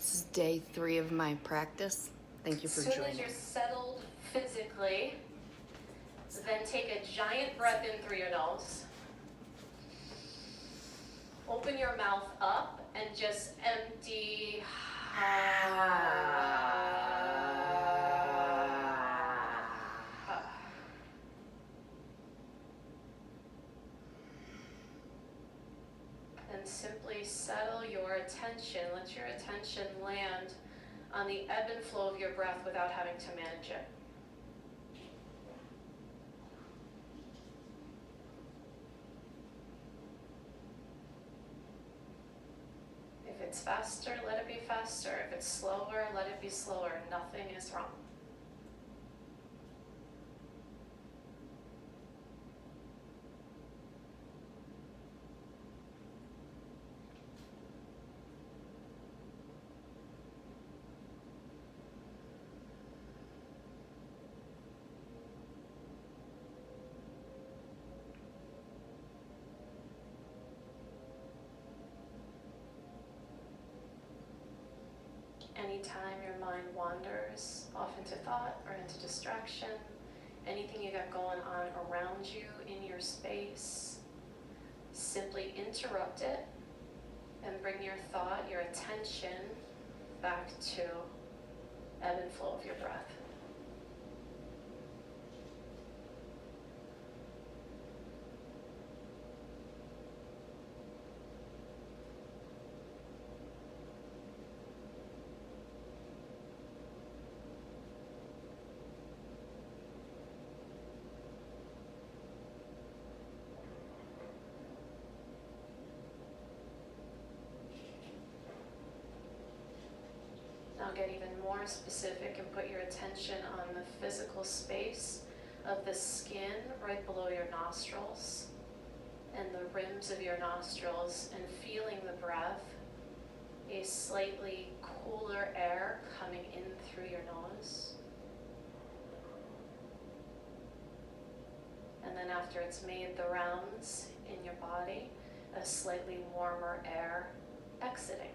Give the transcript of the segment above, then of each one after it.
This is day 3 of my practice. Thank you for joining. As soon joining. As you're settled physically, then take a giant breath in through your nose. Open your mouth up and just empty. And simply settle your attention. Let your attention land on the ebb and flow of your breath without having to manage it. If it's faster, let it be faster. If it's slower, let it be slower. Nothing is wrong. Anytime your mind wanders off into thought or into distraction, anything you got going on around you in your space, simply interrupt it and bring your thought, your attention back to ebb and flow of your breath. Now get even more specific and put your attention on the physical space of the skin right below your nostrils and the rims of your nostrils, and feeling the breath, a slightly cooler air coming in through your nose. And then after it's made the rounds in your body, a slightly warmer air exiting.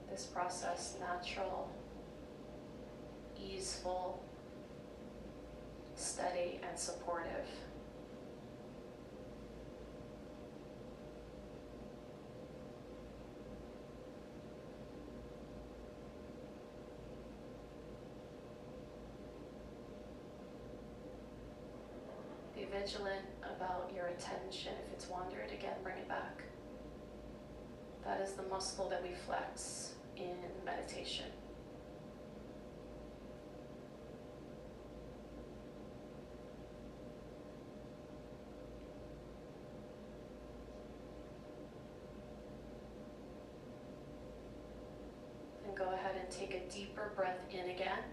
This process natural, easeful, steady, and supportive. Be vigilant about your attention. If it's wandered, again, bring it back. That is the muscle that we flex in meditation. And go ahead and take a deeper breath in again.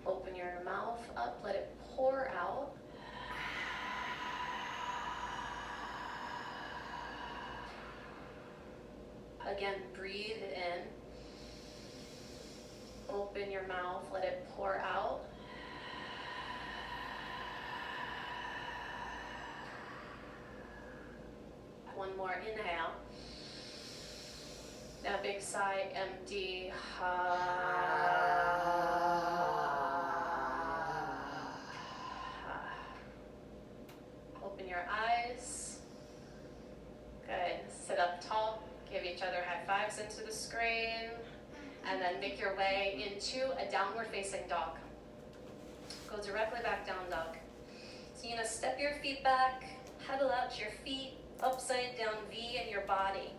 Open your mouth up, let it pour out. Again, breathe in. Open your mouth, let it pour out. One more inhale. Now big sigh, empty. Open your eyes. Good. Sit up tall. Give each other high fives into the screen, and then make your way into a downward facing dog. Go directly back down dog. So you're gonna step your feet back, pedal out your feet, upside down V in your body,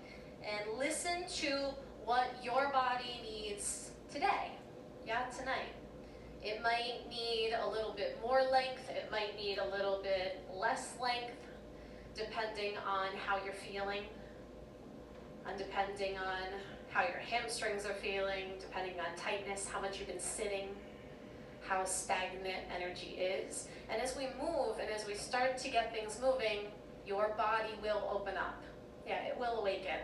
and listen to what your body needs today, tonight. It might need a little bit more length, it might need a little bit less length, depending on how you're feeling. And depending on how your hamstrings are feeling, depending on tightness, how much you've been sitting, how stagnant energy is. And as we move and as we start to get things moving, your body will open up. It will awaken.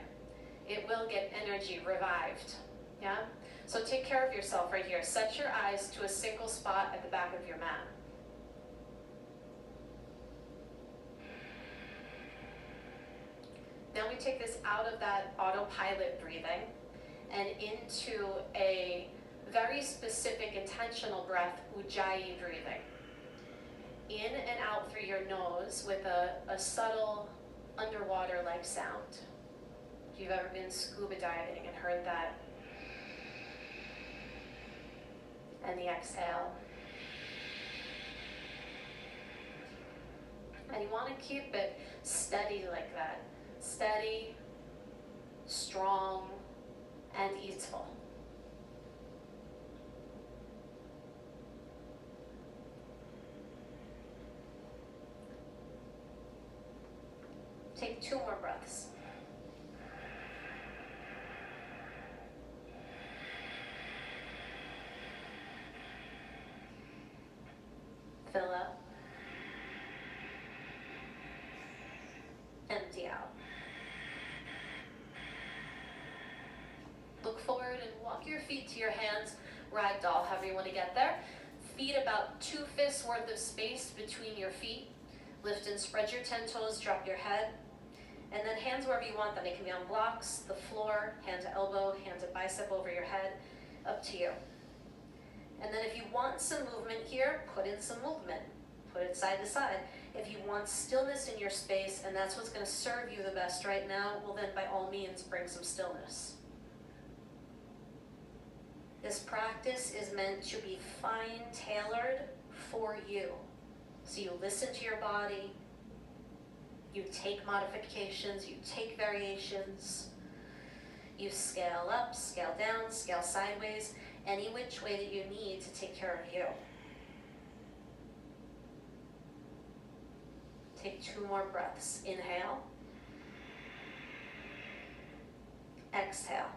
It will get energy revived. So take care of yourself right here. Set your eyes to a single spot at the back of your mat. Now we take this out of that autopilot breathing and into a very specific intentional breath, Ujjayi breathing. In and out through your nose with a subtle underwater-like sound. If you've ever been scuba diving and heard that. And the exhale. And you want to keep it steady like that. Steady, strong, and easeful. Take 2 more breaths. Fill up. Empty out. Look forward and walk your feet to your hands, ragdoll, however you want to get there. Feet about 2 fists worth of space between your feet. Lift and spread your 10 toes, drop your head. And then hands wherever you want them. They can be on blocks, the floor, hand to elbow, hand to bicep over your head, up to you. And then if you want some movement here, put in some movement. Put it side to side. If you want stillness in your space, and that's what's going to serve you the best right now, well then by all means bring some stillness. This practice is meant to be fine-tailored for you. So you listen to your body, you take modifications, you take variations, you scale up, scale down, scale sideways, any which way that you need to take care of you. Take 2 more breaths. Inhale. Exhale.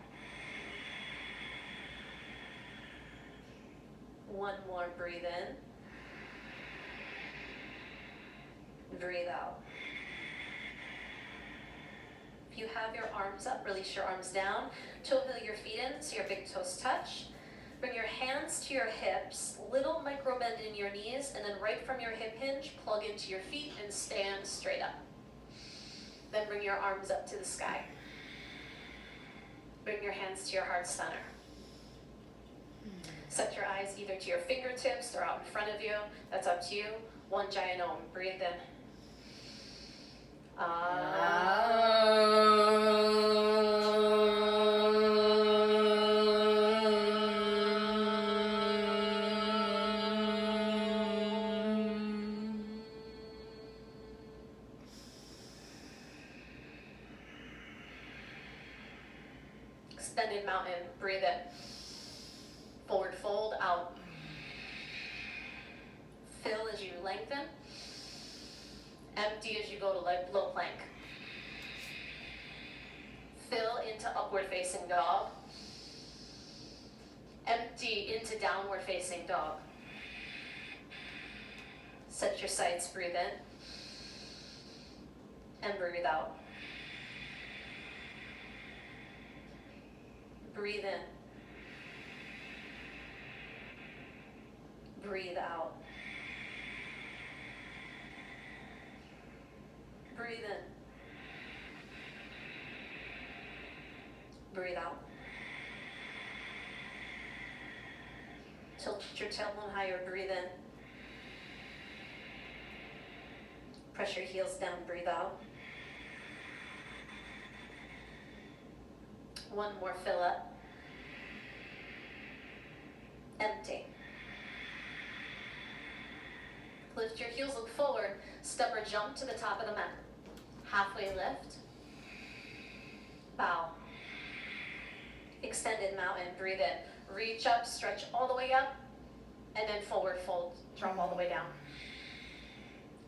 1 more, breathe in. Breathe out. If you have your arms up, release your arms down. Toe heel your feet in so your big toes touch. Bring your hands to your hips, little micro bend in your knees, and then right from your hip hinge, plug into your feet and stand straight up. Then bring your arms up to the sky. Bring your hands to your heart center. Set your eyes either to your fingertips or out in front of you. That's up to you. 1 giant Om. Breathe in. Extended mountain. Breathe in. Forward fold out. Fill as you lengthen. Empty as you go to low plank. Fill into upward facing dog. Empty into downward facing dog. Set your sights, breathe in. And breathe out. Breathe in. Breathe out. Breathe in. Breathe out. Tilt your tailbone higher, breathe in. Press your heels down, breathe out. 1 more, fill up. Empty. Lift your heels, look forward. Step or jump to the top of the mat. Halfway lift. Bow. Extended mountain, breathe in. Reach up, stretch all the way up, and then forward fold. Drop all the way down.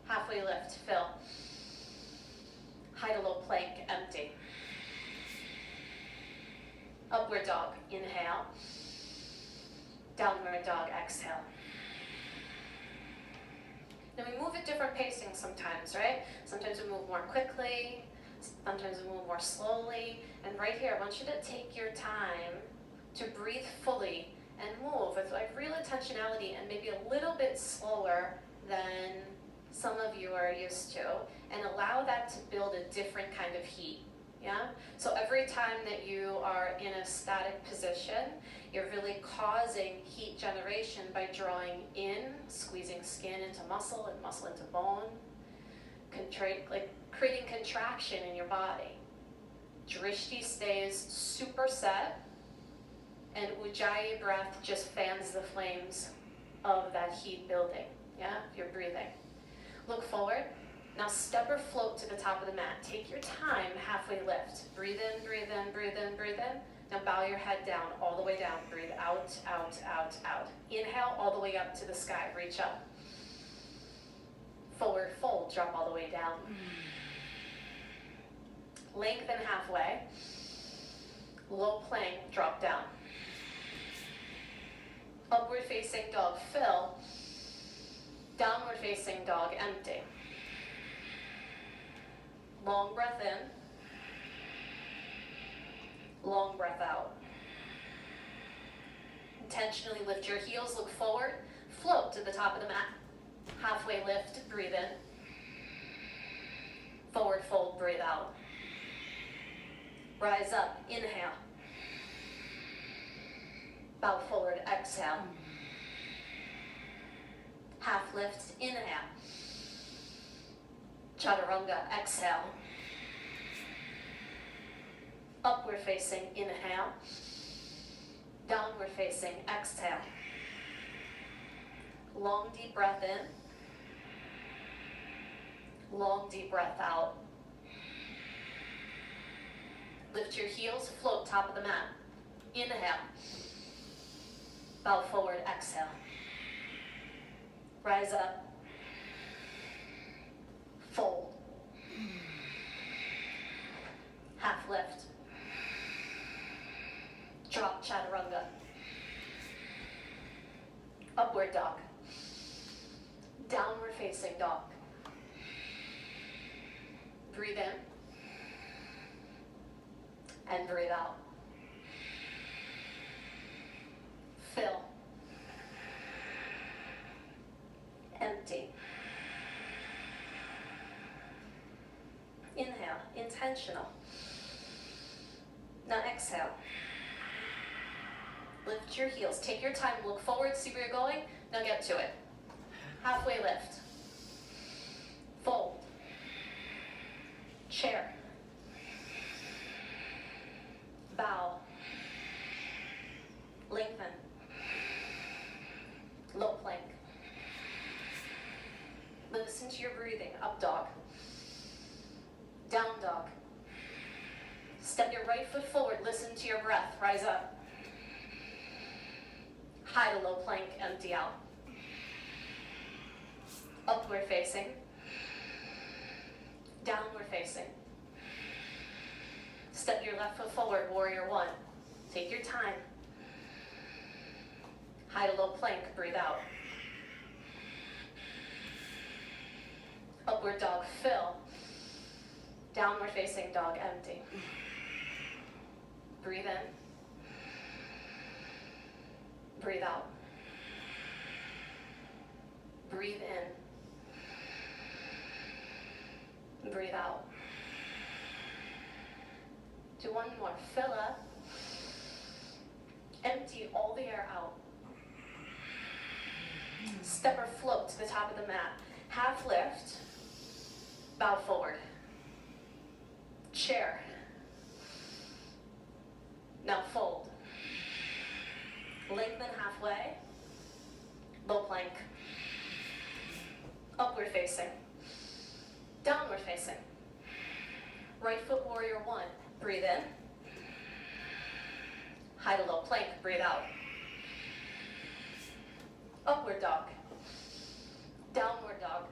Halfway lift, fill. High to low plank, empty. Upward dog, inhale. Downward dog, exhale. Now we move at different pacings sometimes, right? Sometimes we move more quickly, sometimes we move more slowly. And right here, I want you to take your time to breathe fully and move with like real intentionality and maybe a little bit slower than some of you are used to, and allow that to build a different kind of heat. Yeah? So every time that you are in a static position, you're really causing heat generation by drawing in, squeezing skin into muscle and muscle into bone, creating contraction in your body. Drishti stays super set, and Ujjayi breath just fans the flames of that heat building. Yeah, if you're breathing. Look forward. Now step or float to the top of the mat. Take your time, halfway lift. Breathe in, breathe in, breathe in, breathe in. Now bow your head down, all the way down. Breathe out, out, out, out. Inhale all the way up to the sky. Reach up. Forward fold, drop all the way down. Lengthen halfway. Low plank, drop down. Upward facing dog, fill. Downward facing dog, empty. Long breath in. Long breath out. Intentionally lift your heels, look forward. Float to the top of the mat. Halfway lift, breathe in. Forward fold, breathe out. Rise up, inhale. Bow forward, exhale. Half lift, inhale. Chaturanga, exhale. Upward facing, inhale. Downward facing, exhale. Long deep breath in. Long deep breath out. Lift your heels, float top of the mat. Inhale. Bow forward, exhale. Rise up. Fold. Half lift. Drop chaturanga. Upward dog. Downward facing dog. Breathe in. And breathe out. Fill. Empty. Inhale, intentional. Now exhale. Lift your heels. Take your time, look forward, see where you're going. Now get to it. Halfway lift. Fold. Chair. Bow. Lengthen. Low plank. Listen to your breathing. Up dog. Down dog. Step your right foot forward. Listen to your breath. Rise up. High to low plank. Empty out. Upward facing. Downward facing. Step your left foot forward. Warrior one. Take your time. High to low plank. Breathe out. Upward dog, fill. Downward facing dog, empty. Breathe in. Breathe out. Breathe in. Breathe out. Do one more. Fill up. Empty all the air out. Step or float to the top of the mat. Half lift. Bow forward. Chair. Now fold. Lengthen halfway. Low plank. Upward facing. Downward facing. Right foot warrior one. Breathe in. High to low plank. Breathe out. Upward dog. Downward dog.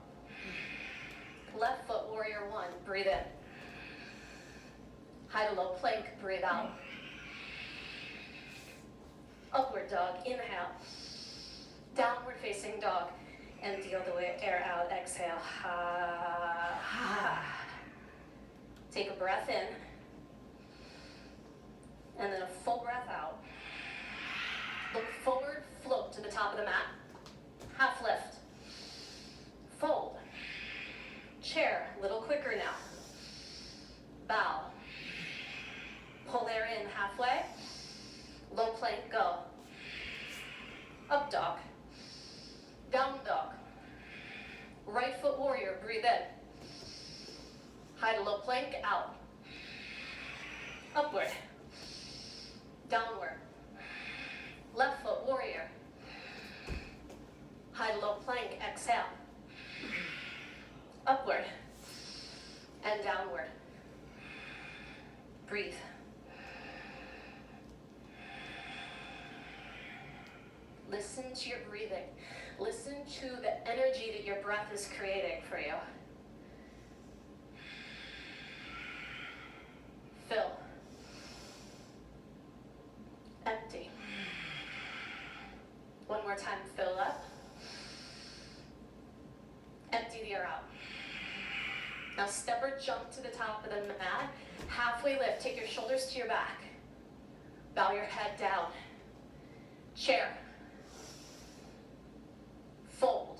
Left foot warrior one. Breathe in. High to low plank. Breathe out. Upward dog. Inhale. Downward facing dog. Empty all the way. Air out. Exhale. Take a breath in. And then a full breath out. top of the mat. Half lift. Fold. Chair, a little quicker now. Bow. Pull air in halfway. Low plank, go. Up dog. Down dog. Right foot warrior, breathe in. High to low plank, out. Upward. Downward. Left foot warrior. High to low plank, exhale. Upward. And downward. Breathe. Listen to your breathing. Listen to the energy that your breath is creating for you. Fill. Empty. One more time, fill up. Empty the air out. Now step or jump to the top of the mat. Halfway lift, take your shoulders to your back. Bow your head down. Chair. Fold.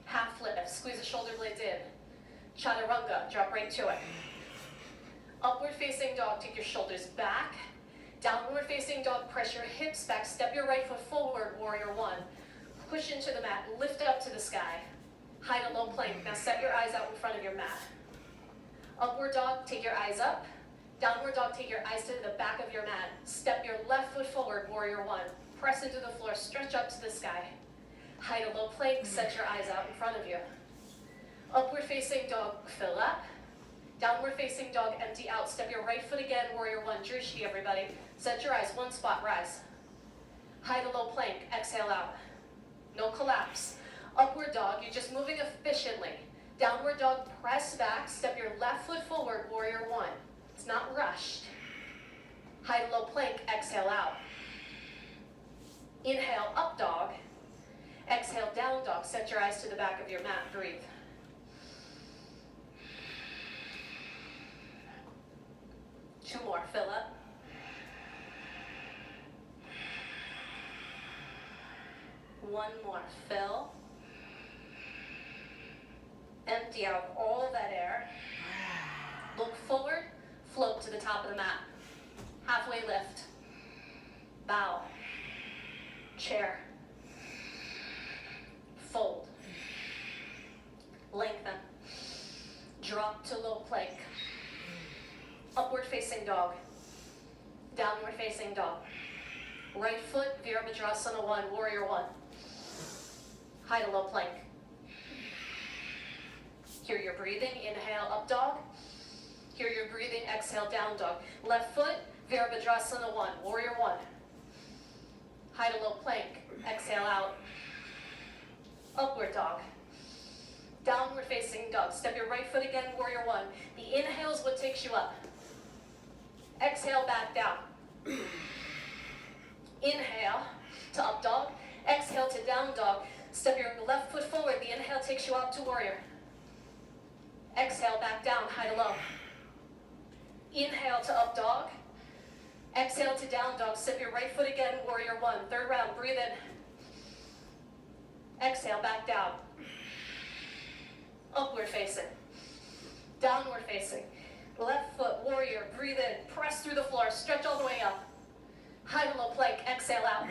Half lift, squeeze the shoulder blades in. Chaturanga, drop right to it. Upward facing dog, take your shoulders back. Downward facing dog, press your hips back. Step your right foot forward, warrior one. Push into the mat, lift up to the sky. High to low plank, now set your eyes out in front of your mat. Upward dog, take your eyes up. Downward dog, take your eyes to the back of your mat. Step your left foot forward, warrior one. Press into the floor, stretch up to the sky. High to low plank, set your eyes out in front of you. Upward facing dog, fill up. Downward facing dog, empty out. Step your right foot again, warrior one. Drishti, everybody. Set your eyes, one spot, rise. High to low plank, exhale out. No collapse. Upward dog, you're just moving efficiently. Downward dog, press back. Step your left foot forward, warrior one. It's not rushed. High to low plank, exhale out. Inhale, up dog. Exhale, down dog. Set your eyes to the back of your mat. Breathe. Two more. Fill up. One more. Fill. Empty out all of that air. Look forward. Float to the top of the mat. Halfway lift. Bow. Chair. Fold. Lengthen. Drop to low plank. Upward facing dog. Downward facing dog. Right foot, Virabhadrasana 1, warrior 1. High to low plank. Hear your breathing, inhale, up dog. Hear your breathing, exhale, down dog. Left foot, Virabhadrasana 1, warrior 1. High to low plank, exhale out. Upward dog. Downward facing dog. Step your right foot again, warrior 1. The inhale is what takes you up. Exhale, back down. Inhale to up dog. Exhale to down dog. Step your left foot forward. The inhale takes you up to warrior. Exhale, back down, high to low. Inhale to up dog. Exhale to down dog. Step your right foot again, warrior 1. Third round, breathe in. Exhale, back down. Upward facing. Downward facing. Left foot, warrior, breathe in. Press through the floor, stretch all the way up. High to low plank, exhale out.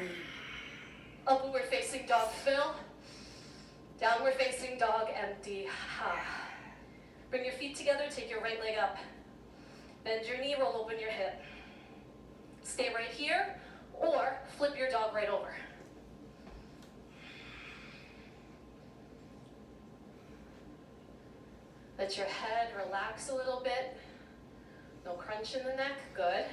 Upward facing dog, fill. Downward facing dog, empty. Bring your feet together, take your right leg up. Bend your knee, roll open your hip. Stay right here, or flip your dog right over. Let your head relax a little bit. No crunch in the neck, good.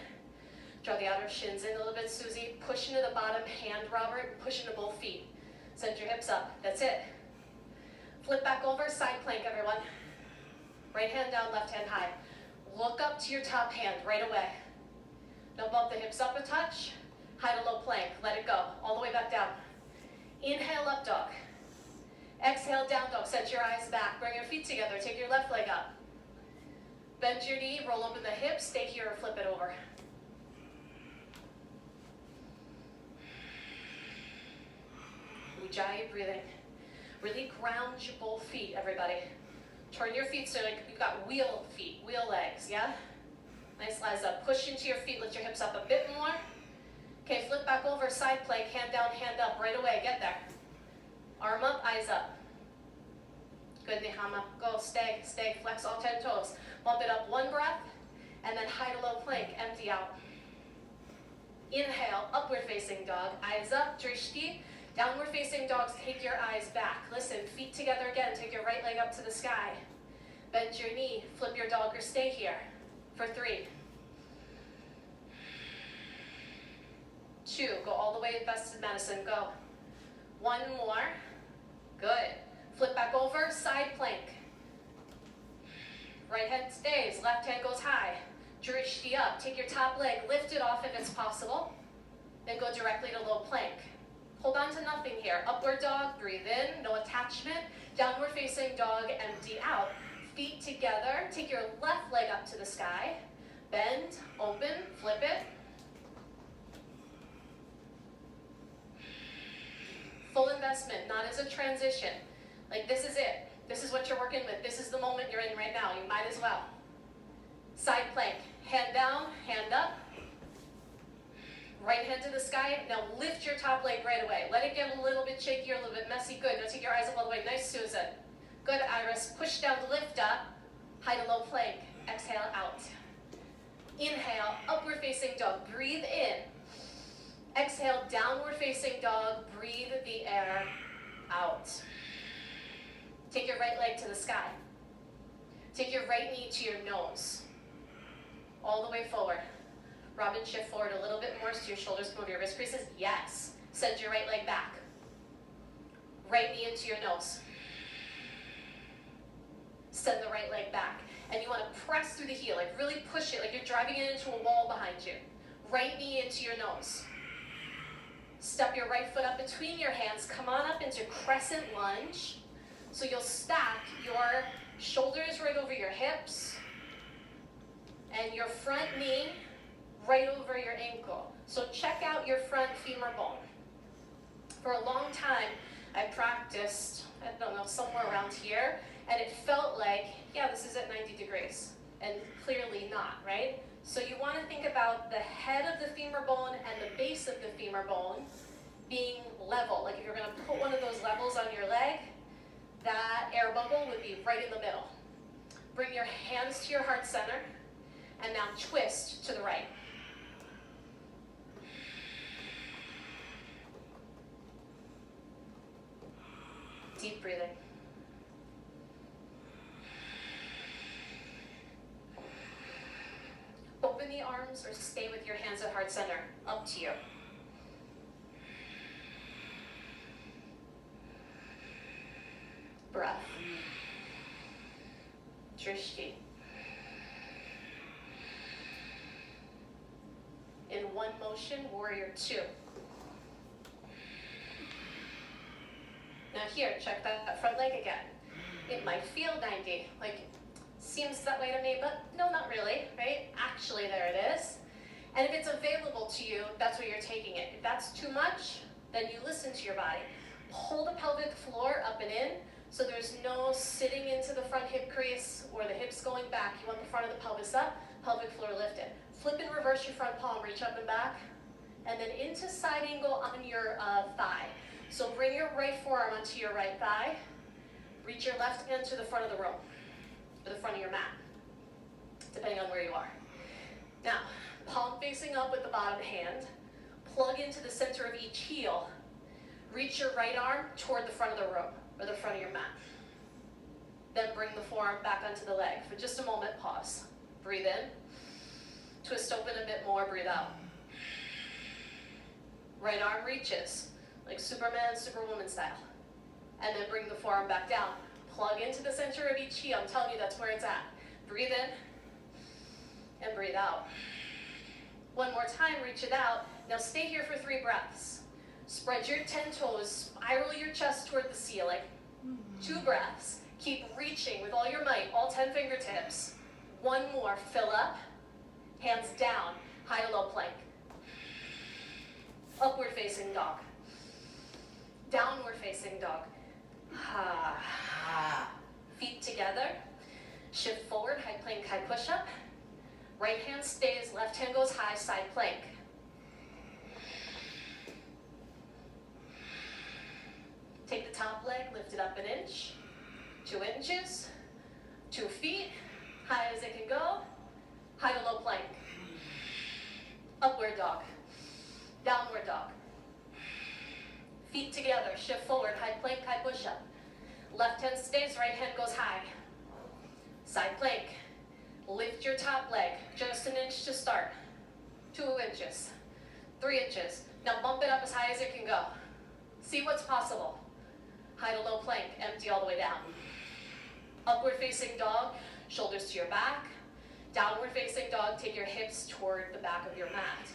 Draw the outer shins in a little bit, Susie. Push into the bottom, hand Robert, push into both feet. Send your hips up, that's it. Flip back over, side plank everyone. Right hand down, left hand high. Look up to your top hand right away. Now bump the hips up a touch. High to low plank, let it go. All the way back down. Inhale, up dog. Exhale, down dog. Set your eyes back. Bring your feet together. Take your left leg up. Bend your knee, roll open the hips. Stay here or flip it over. Ujjayi breathing. Really ground your both feet, everybody. Turn your feet so like you've got wheel feet, wheel legs, yeah? Nice, Liza. Push into your feet, lift your hips up a bit more. Okay, flip back over, side plank, hand down, hand up, right away, get there. Arm up, eyes up. Good, Nihama. Go, stay, flex all 10 toes. Bump it up, one breath, and then high to low plank, empty out. Inhale, upward facing dog, eyes up, drishti. Downward facing dogs, take your eyes back. Listen, feet together again, take your right leg up to the sky. Bend your knee, flip your dog or stay here for 3. 2, go all the way to vested medicine, go. 1 more, good. Flip back over, side plank. Right hand stays, left hand goes high. Drishti up, take your top leg, lift it off if it's possible. Then go directly to low plank. Hold on to nothing here. Upward dog, breathe in, no attachment. Downward facing dog, empty out. Feet together, take your left leg up to the sky. Bend, open, flip it. Full investment, not as a transition. Like this is it. This is what you're working with. This is the moment you're in right now. You might as well. Side plank, hand down, hand up. Right hand to the sky. Now lift your top leg right away. Let it get a little bit shaky or a little bit messy. Good. Now take your eyes up all the way. Nice, Susan. Good, Iris. Push down, lift up. High to low plank. Exhale out. Inhale, upward facing dog. Breathe in. Exhale, downward facing dog. Breathe the air out. Take your right leg to the sky. Take your right knee to your nose. All the way forward. Robin, shift forward a little bit more so your shoulders come over your wrist creases. Yes. Send your right leg back. Right knee into your nose. Send the right leg back. And you want to press through the heel, like really push it, like you're driving it into a wall behind you. Right knee into your nose. Step your right foot up between your hands. Come on up into crescent lunge. So you'll stack your shoulders right over your hips and your front knee right over your ankle. So check out your front femur bone. For a long time, I practiced, I don't know, somewhere around here, and it felt like, yeah, this is at 90 degrees, and clearly not, right? So you want to think about the head of the femur bone and the base of the femur bone being level. Like if you're going to put one of those levels on your leg, that air bubble would be right in the middle. Bring your hands to your heart center, and now twist to the right. Deep breathing. Open the arms or stay with your hands at heart center. Up to you. Breath. Drishti. In one motion, warrior 2. Now here, check that front leg again. It might feel 90, like seems that way to me, but no, not really, right? Actually, there it is. And if it's available to you, that's where you're taking it. If that's too much, then you listen to your body. Pull the pelvic floor up and in, so there's no sitting into the front hip crease or the hips going back. You want the front of the pelvis up, pelvic floor lifted. Flip and reverse your front palm, reach up and back, and then into side angle on your thigh. So bring your right forearm onto your right thigh, reach your left hand to the front of the room, or the front of your mat, depending on where you are. Now, palm facing up with the bottom hand, plug into the center of each heel, reach your right arm toward the front of the room, or the front of your mat. Then bring the forearm back onto the leg. For just a moment, pause. Breathe in, twist open a bit more, breathe out. Right arm reaches, like Superman, Superwoman style. And then bring the forearm back down. Plug into the center of each heel. I'm telling you, that's where it's at. Breathe in and breathe out. One more time, reach it out. Now stay here for 3 breaths. Spread your 10 toes, spiral your chest toward the ceiling. 2 breaths. Keep reaching with all your might, all 10 fingertips. 1 more, fill up. Hands down, high to low plank. Upward facing dog. Downward facing dog. Feet together. Shift forward, high plank, high push-up. Right hand stays, left hand goes high, side plank. Take the top leg, lift it up an inch, 2 inches, 2 feet, high as it can go, high to low plank. Upward dog, downward dog. Feet together, shift forward, high plank, high push-up. Left hand stays, right hand goes high. Side plank. Lift your top leg, just an inch to start. 2 inches, 3 inches. Now bump it up as high as it can go. See what's possible. High to low plank, empty all the way down. Upward facing dog, shoulders to your back. Downward facing dog, take your hips toward the back of your mat.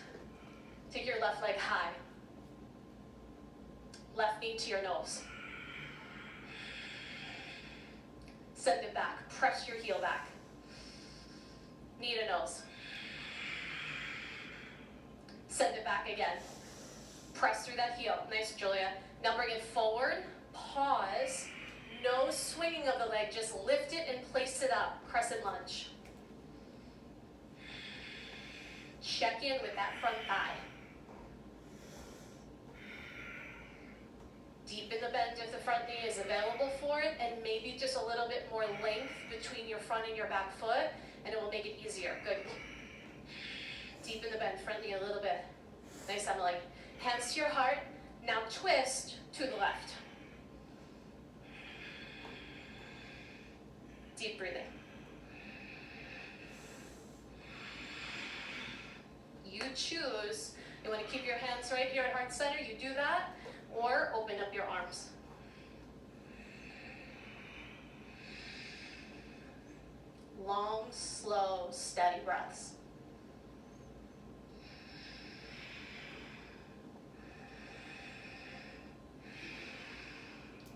Take your left leg high. Left knee to your nose. Send it back, press your heel back. Knee to nose. Send it back again. Press through that heel. Nice, Julia. Now bring it forward. Pause. No swinging of the leg. Just lift it and place it up. Crescent lunge. Check in with that front thigh. Deepen the bend if the front knee is available for it, and maybe just a little bit more length between your front and your back foot, and it will make it easier. Good. Deepen the bend, front knee a little bit. Nice, Emily. Hands to your heart. Now twist to the left. Deep breathing. You choose. You want to keep your hands right here at heart center, you do that, or open up your arms. Long, slow, steady breaths.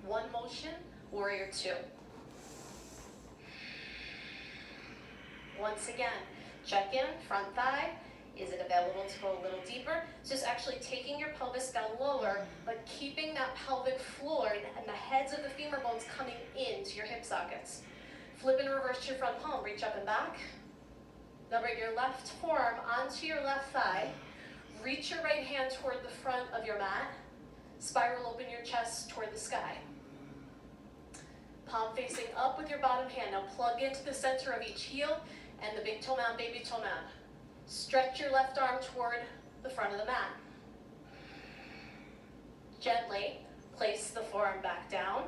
One motion, warrior 2. Once again, check in, front thigh. Is it available to go a little deeper? It's just actually taking your pelvis down lower, but keeping that pelvic floor and the heads of the femur bones coming into your hip sockets. Flip and reverse your front palm, reach up and back. Now bring your left forearm onto your left thigh. Reach your right hand toward the front of your mat. Spiral open your chest toward the sky. Palm facing up with your bottom hand. Now plug into the center of each heel and the big toe mound, baby toe mound. Stretch your left arm toward the front of the mat. Gently place the forearm back down.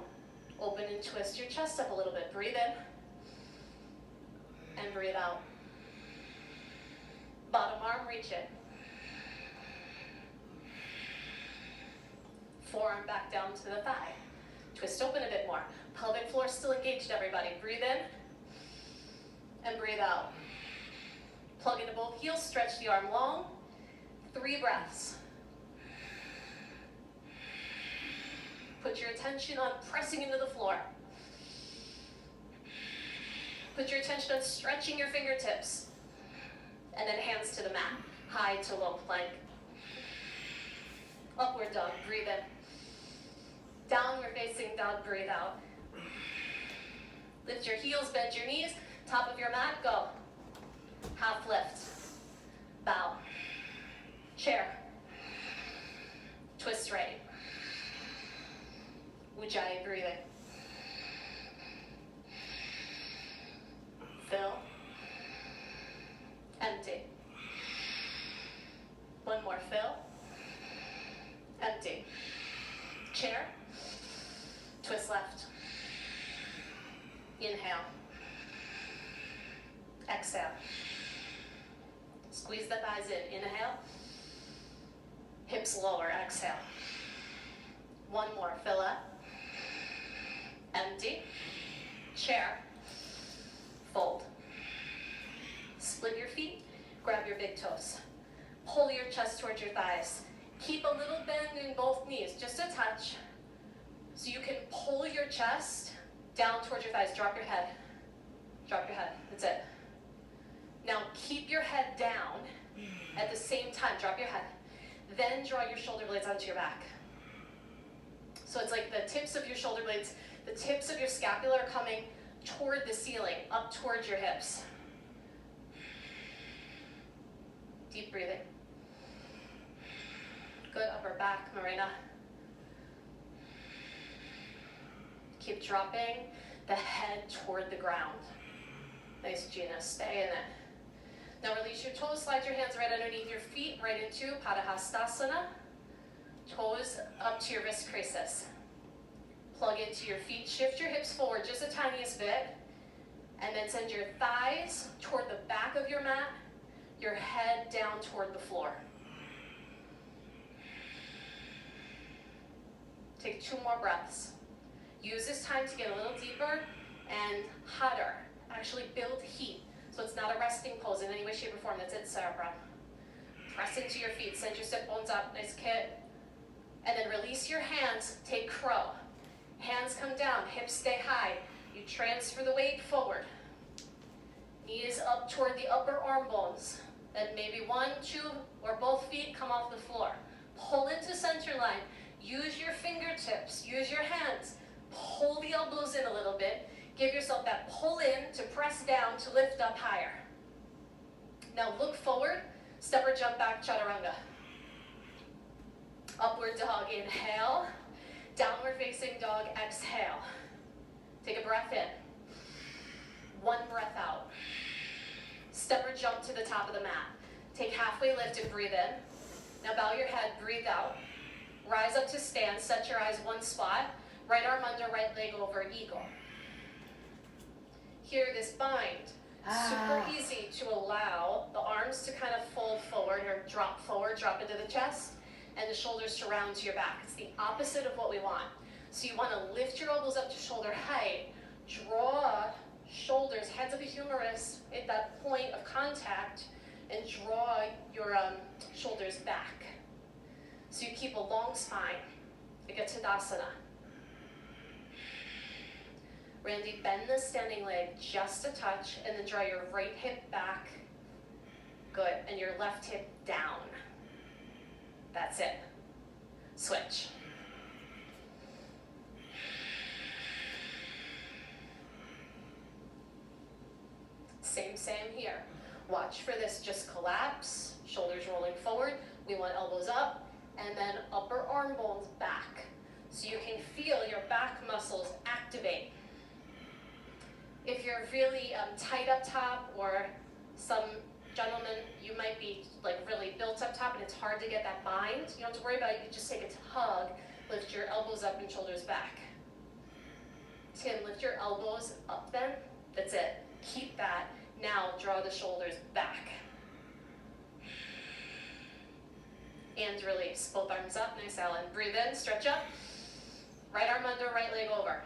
Open and twist your chest up a little bit. Breathe in and breathe out. Bottom arm, reach it. Forearm back down to the thigh. Twist open a bit more. Pelvic floor still engaged, everybody. Breathe in and breathe out. Plug into both heels, stretch the arm long. 3 breaths. Put your attention on pressing into the floor. Put your attention on stretching your fingertips. And then hands to the mat. High to low plank. Upward dog, breathe in. Downward facing dog, breathe out. Lift your heels, bend your knees. Top of your mat, go. Half lift. Bow. Chair. Twist right. Ujjayi breathing. Fill. Empty. One more, fill. Empty. Chair. Twist left. Inhale. Exhale. Squeeze the thighs in. Inhale. Hips lower. Exhale. One more. Fill up. Empty. Chair. Fold. Split your feet. Grab your big toes. Pull your chest towards your thighs. Keep a little bend in both knees. Just a touch. So you can pull your chest down towards your thighs. Drop your head. Drop your head. That's it. Now keep your head down at the same time. Drop your head. Then draw your shoulder blades onto your back. So it's like the tips of your shoulder blades, the tips of your scapula are coming toward the ceiling, up towards your hips. Deep breathing. Good, upper back, Marina. Keep dropping the head toward the ground. Nice, Gina, stay in it. Now release your toes, slide your hands right underneath your feet, right into Padahastasana. Toes up to your wrist creases. Plug into your feet, shift your hips forward just the tiniest bit, and then send your thighs toward the back of your mat, your head down toward the floor. Take 2 more breaths. Use this time to get a little deeper and hotter. Actually build heat. So it's not a resting pose in any way, shape, or form. That's it, Sarah. Press into your feet. Send your sit bones up. Nice kit. And then release your hands. Take crow. Hands come down. Hips stay high. You transfer the weight forward. Knees up toward the upper arm bones. Then maybe 1, 2, or both feet come off the floor. Pull into center line. Use your fingertips. Use your hands. Pull the elbows in a little bit. Give yourself that pull in to press down to lift up higher. Now look forward, step or jump back, chaturanga. Upward dog, inhale. Downward facing dog, exhale. Take a breath in. 1 breath out. Step or jump to the top of the mat. Take halfway lift and breathe in. Now bow your head, breathe out. Rise up to stand, set your eyes one spot. Right arm under, right leg over, eagle. Here, this bind. Super easy to allow the arms to kind of fold forward or drop forward, drop into the chest, and the shoulders to round to your back. It's the opposite of what we want. So you want to lift your elbows up to shoulder height, draw shoulders, heads of the humerus at that point of contact, and draw your shoulders back. So you keep a long spine. You get Tadasana. Randy, bend the standing leg just a touch, and then draw your right hip back. Good, and your left hip down. That's it. Switch. Same here. Watch for this, just collapse, shoulders rolling forward. We want elbows up, and then upper arm bones back. So you can feel your back muscles activate. If you're really tight up top, or some gentlemen, you might be like really built up top and it's hard to get that bind, you don't have to worry about it. You just take a hug, lift your elbows up and shoulders back. Tim, lift your elbows up then. That's it. Keep that. Now draw the shoulders back. And release. Both arms up. Nice, Alan. Breathe in, stretch up. Right arm under, right leg over.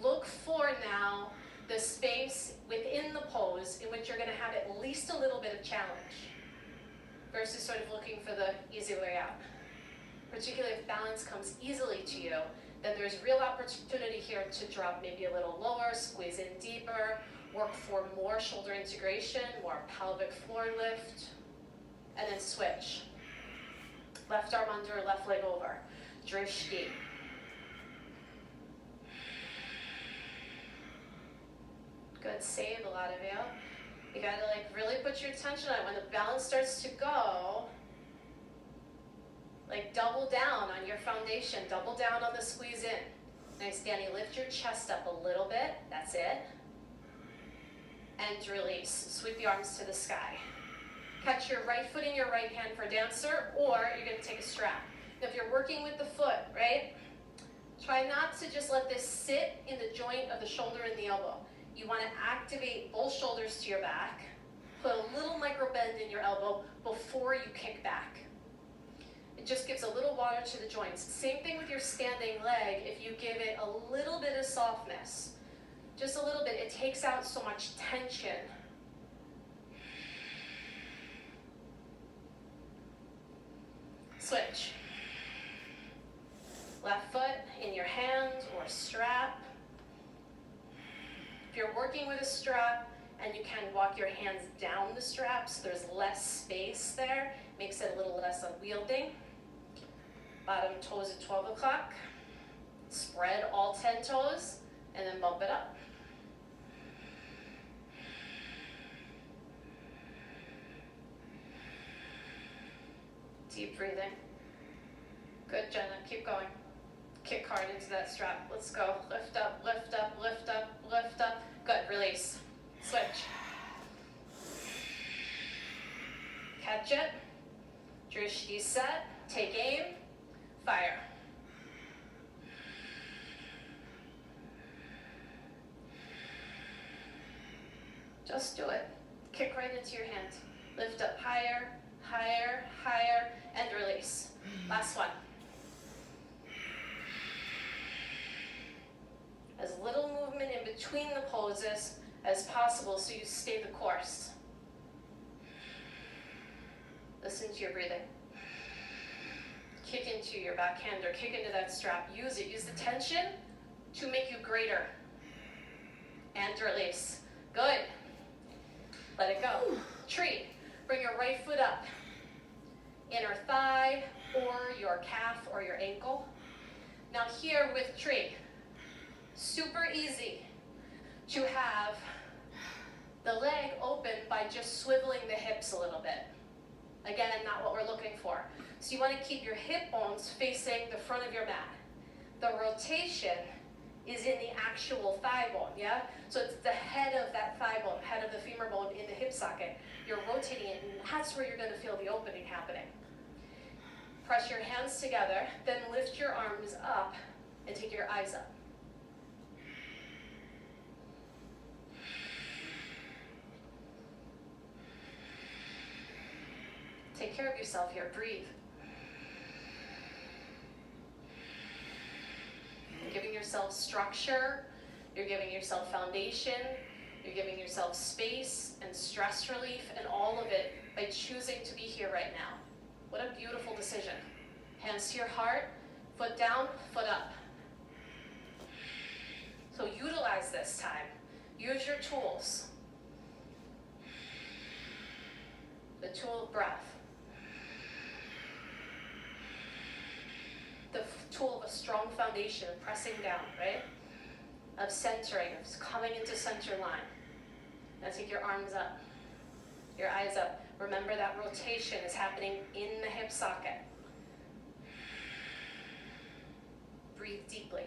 Look for now the space within the pose in which you're going to have at least a little bit of challenge versus sort of looking for the easy way out. Particularly if balance comes easily to you, then there's real opportunity here to drop maybe a little lower, squeeze in deeper, work for more shoulder integration, more pelvic floor lift, and then switch. Left arm under, left leg over. Drishti. Good, save a lot of you. You gotta like really put your attention on it. When the balance starts to go, like double down on your foundation, double down on the squeeze in. Nice, Danny, lift your chest up a little bit, that's it. And release, sweep the arms to the sky. Catch your right foot in your right hand for dancer, or you're gonna take a strap. Now if you're working with the foot, right? Try not to just let this sit in the joint of the shoulder and the elbow. You want to activate both shoulders to your back, put a little micro bend in your elbow before you kick back. It just gives a little water to the joints. Same thing with your standing leg. If you give it a little bit of softness, just a little bit, it takes out so much tension. Switch. Left foot in your hand or strap. If you're working with a strap and you can walk your hands down the strap so there's less space there, makes it a little less unwieldy. Bottom toes at 12 o'clock. Spread all 10 toes and then bump it up. Deep breathing. Good, Jenna. Keep going. Kick hard into that strap. Let's go. Lift up, lift up, lift up, lift up. Good. Release. Switch. Catch it. Drishti set. Take aim. Fire. Just do it. Kick right into your hand. Lift up higher, higher, higher, and release. Last one. As little movement in between the poses as possible so you stay the course. Listen to your breathing. Kick into your backhand or kick into that strap. Use it. Use the tension to make you greater. And release. Good. Let it go. Tree. Bring your right foot up. Inner thigh or your calf or your ankle. Now here with tree. Super easy to have the leg open by just swiveling the hips a little bit. Again, not what we're looking for. So you want to keep your hip bones facing the front of your mat. The rotation is in the actual thigh bone, yeah? So it's the head of that thigh bone, head of the femur bone in the hip socket. You're rotating it, and that's where you're going to feel the opening happening. Press your hands together, then lift your arms up and take your eyes up. Take care of yourself here. Breathe. You're giving yourself structure. You're giving yourself foundation. You're giving yourself space and stress relief and all of it by choosing to be here right now. What a beautiful decision. Hands to your heart, foot down, foot up. So utilize this time. Use your tools. The tool of breath. The tool of a strong foundation, of pressing down, right? Of centering, of coming into center line. Now take your arms up, your eyes up. Remember that rotation is happening in the hip socket. Breathe deeply.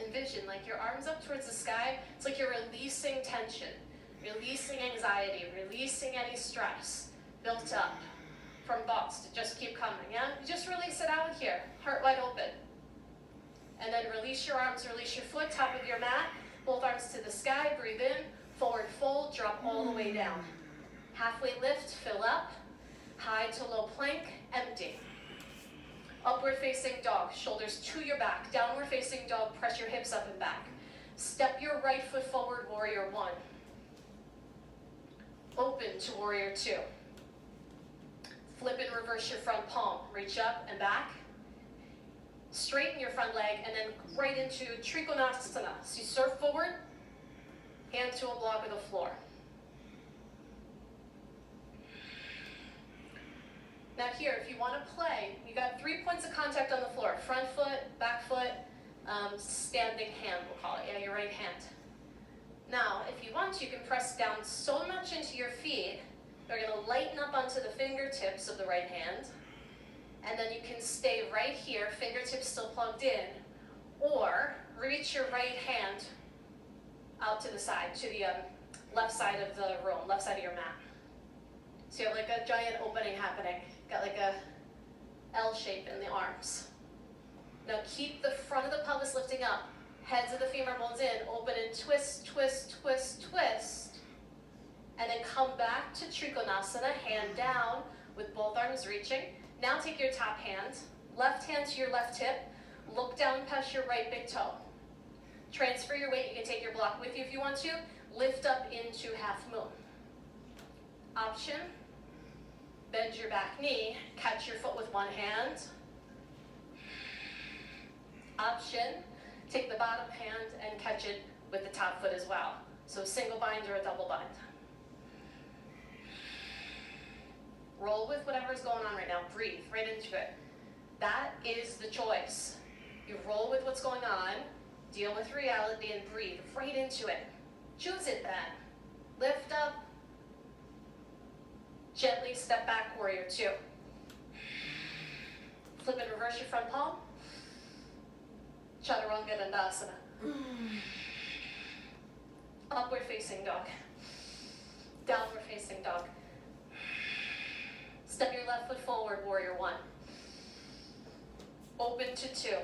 Envision like your arms up towards the sky. It's like you're releasing tension, releasing anxiety, releasing any stress built up from thoughts to just keep coming, yeah? You just release it out here, heart wide open. And then release your arms, release your foot, top of your mat, both arms to the sky, breathe in, forward fold, drop all the way down. Halfway lift, fill up, high to low plank, empty. Upward facing dog, shoulders to your back, downward facing dog, press your hips up and back. Step your right foot forward, warrior one. Open to warrior two. Flip and reverse your front palm. Reach up and back. Straighten your front leg and then right into Trikonasana. So you surf forward, hand to a block of the floor. Now here, if you want to play, you got 3 points of contact on the floor. Front foot, back foot, standing hand, we'll call it. Yeah, your right hand. Now, if you want to, you can press down so much into your feet. They're going to lighten up onto the fingertips of the right hand. And then you can stay right here, fingertips still plugged in. Or reach your right hand out to the side, to the left side of the room, left side of your mat. So you have like a giant opening happening. Got like a L shape in the arms. Now keep the front of the pelvis lifting up. Heads of the femur bones in. Open and twist, twist, twist, twist. And then come back to Trikonasana, hand down with both arms reaching. Now take your top hand, left hand to your left hip. Look down past your right big toe. Transfer your weight. You can take your block with you if you want to. Lift up into half moon. Option. Bend your back knee. Catch your foot with one hand. Option. Take the bottom hand and catch it with the top foot as well. So a single bind or a double bind. roll with whatever's going on right now. Breathe right into it. That is the choice. You roll with what's going on, deal with reality, and breathe right into it. Choose it then. Lift up. Gently step back, warrior two. Flip and reverse your front palm. Chaturanga Dandasana. Upward facing dog. Downward facing dog. Step your left foot forward, warrior one. Open to two.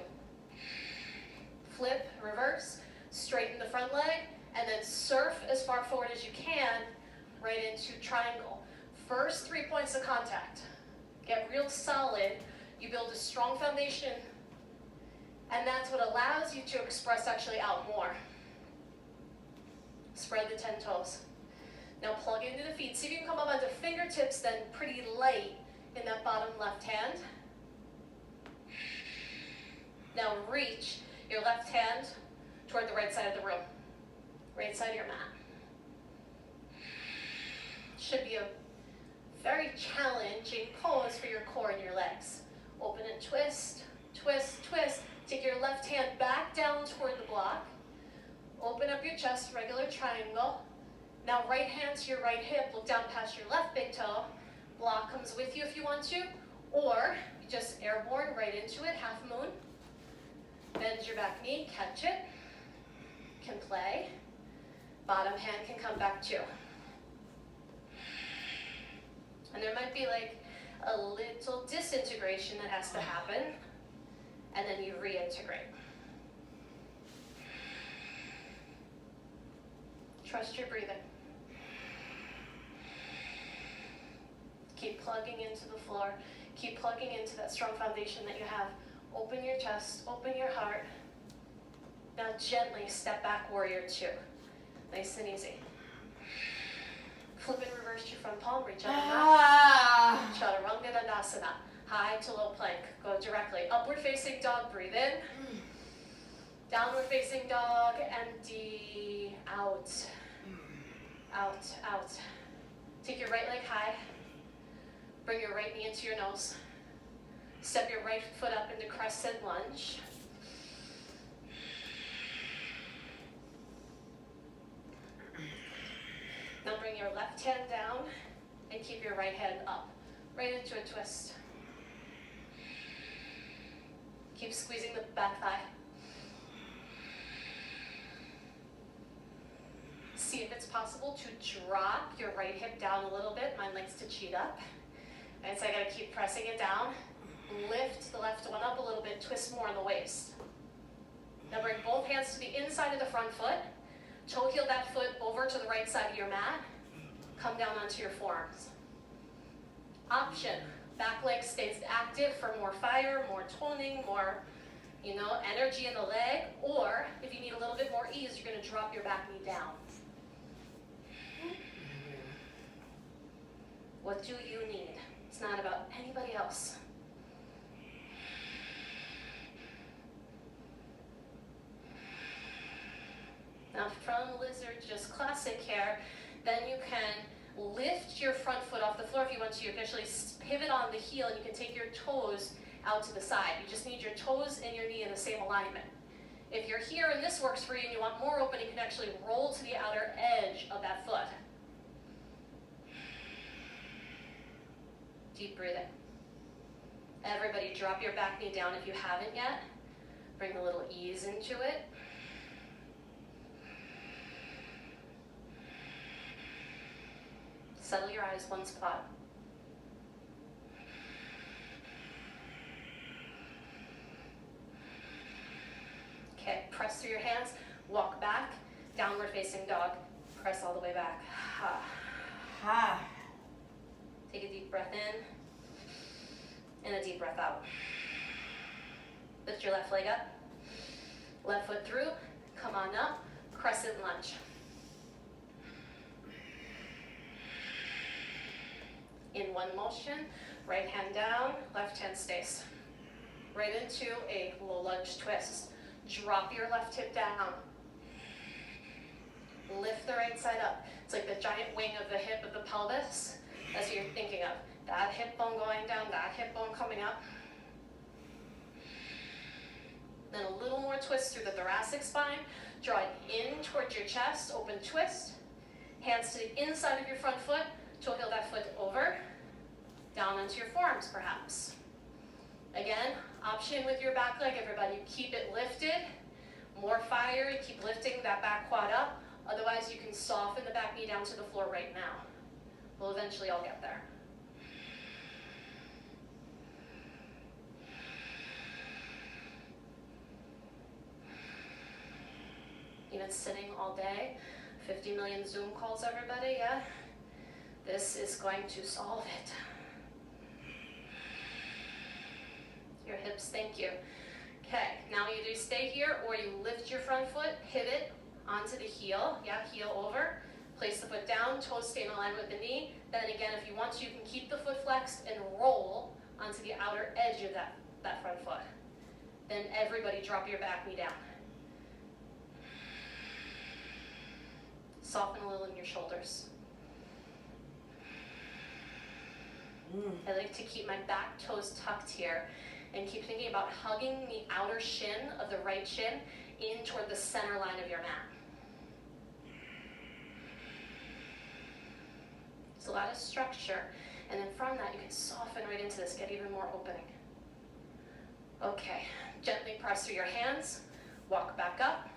Flip, reverse, straighten the front leg, and then surf as far forward as you can, right into triangle. First 3 points of contact. Get real solid. You build a strong foundation, and that's what allows you to express actually out more. Spread the 10 toes. Now plug into the feet. See if you can come up onto fingertips then pretty light in that bottom left hand. Now reach your left hand toward the right side of the room. Right side of your mat. Should be a very challenging pose for your core and your legs. Open and twist, twist, twist. Take your left hand back down toward the block. Open up your chest, regular triangle. Now right hand to your right hip, look down past your left big toe. Block comes with you if you want to, or you just airborne right into it, half moon. Bend your back knee, catch it. Can play. Bottom hand can come back too. And there might be like a little disintegration that has to happen, and then you reintegrate. Trust your breathing. Keep plugging into the floor. Keep plugging into that strong foundation that you have. Open your chest, open your heart. Now gently step back, warrior two. Nice and easy. Flip and reverse your front palm, reach up and up. Chaturanga Dandasana. High to low plank. Go directly. Upward facing dog, breathe in. Downward facing dog, empty. Out. Out, out. Take your right leg high. Bring your right knee into your nose. Step your right foot up into crescent lunge. Now bring your left hand down and keep your right hand up. Right into a twist. Keep squeezing the back thigh. See if it's possible to drop your right hip down a little bit. Mine likes to cheat up. And so I gotta keep pressing it down. Lift the left one up a little bit, twist more in the waist. Now bring both hands to the inside of the front foot. Toe heel that foot over to the right side of your mat. Come down onto your forearms. Option, back leg stays active for more fire, more toning, more, energy in the leg. Or if you need a little bit more ease, you're gonna drop your back knee down. What do you need? It's not about anybody else. Now from lizard, just classic here, then you can lift your front foot off the floor if you want to. You can actually pivot on the heel and you can take your toes out to the side. You just need your toes and your knee in the same alignment. If you're here and this works for you and you want more open, you can actually roll to the outer edge of that foot. Deep breathing. Everybody drop your back knee down if you haven't yet. Bring a little ease into it. Settle your eyes one spot. Okay, press through your hands, walk back, downward facing dog. Press all the way back. Ha. Ha. Take a deep breath in and a deep breath out. Lift your left leg up, left foot through, come on up, crescent lunge. In one motion, right hand down, left hand stays. Right into a low lunge twist. Drop your left hip down. Lift the right side up. It's like the giant wing of the hip of the pelvis. That's what you're thinking of. That hip bone going down, that hip bone coming up. Then a little more twist through the thoracic spine. Draw it in towards your chest, open twist. Hands to the inside of your front foot, toe heel that foot over, down onto your forearms perhaps. Again, option with your back leg, everybody. Keep it lifted, more fire, keep lifting that back quad up. Otherwise, you can soften the back knee down to the floor right now. We'll eventually all get there. You've been sitting all day, 50 million Zoom calls, everybody, yeah? This is going to solve it. Your hips, thank you. Okay, now you do stay here, or you lift your front foot, pivot onto the heel, yeah, heel over. Place the foot down, toes stay in line with the knee. Then again, if you want to, you can keep the foot flexed and roll onto the outer edge of that front foot. Then everybody drop your back knee down. Soften a little in your shoulders. I like to keep my back toes tucked here and keep thinking about hugging the outer shin of the right shin in toward the center line of your mat. It's a lot of structure, and then from that you can soften right into this, get even more opening. Okay, gently press through your hands, walk back up,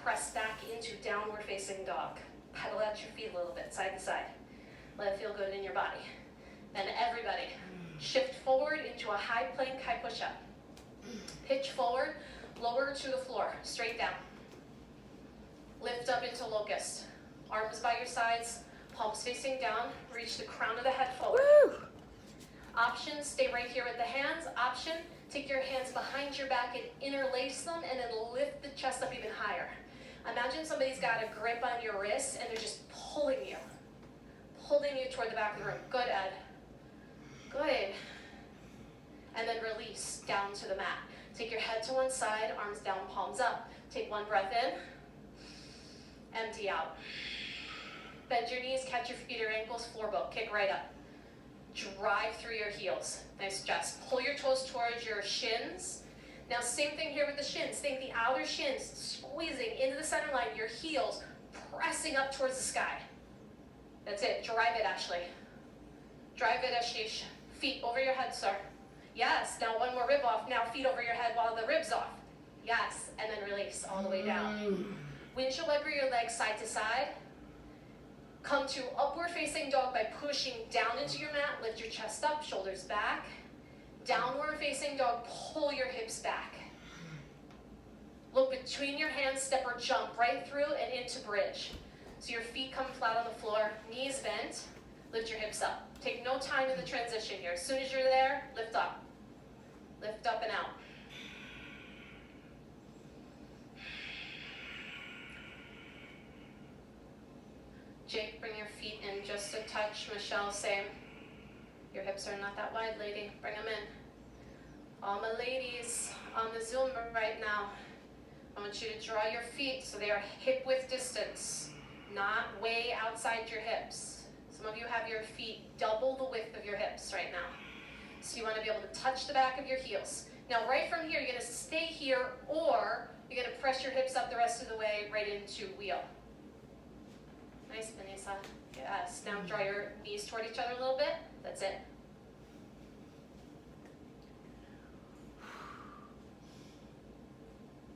press back into downward facing dog. Pedal out your feet a little bit, side to side. Let it feel good in your body. Then everybody, shift forward into a high plank, high push-up. Pitch forward, lower to the floor, straight down. Lift up into locust. Arms by your sides, palms facing down, reach the crown of the head forward. Woo! Option, stay right here with the hands. Option, take your hands behind your back and interlace them and then lift the chest up even higher. Imagine somebody's got a grip on your wrist and they're just pulling you toward the back of the room. Good, Ed. Good. And then release down to the mat. Take your head to one side, arms down, palms up. Take one breath in, empty out. Bend your knees, catch your feet or ankles, floor boat, kick right up. Drive through your heels. Nice chest. Pull your toes towards your shins. Now same thing here with the shins. Think the outer shins squeezing into the center line, your heels pressing up towards the sky. That's it. Drive it, Ashley. Drive it, Ashish. Feet over your head, sir. Yes. Now one more rib off. Now feet over your head while the rib's off. Yes. And then release all the way down. Windshield wiper your legs side to side. Come to upward facing dog by pushing down into your mat. Lift your chest up, shoulders back. Downward facing dog, pull your hips back. Look between your hands, step or jump right through and into bridge. So your feet come flat on the floor, knees bent, lift your hips up. Take no time in the transition here. As soon as you're there, lift up. Lift up and out. Jake, bring your feet in just a touch. Michelle, same. Your hips are not that wide, lady. Bring them in. All my ladies on the Zoom right now, I want you to draw your feet so they are hip width distance, not way outside your hips. Some of you have your feet double the width of your hips right now. So you want to be able to touch the back of your heels. Now right from here, you're going to stay here, or you're going to press your hips up the rest of the way right into wheel. Nice, Vanessa. Yes. Now draw your knees toward each other a little bit. That's it.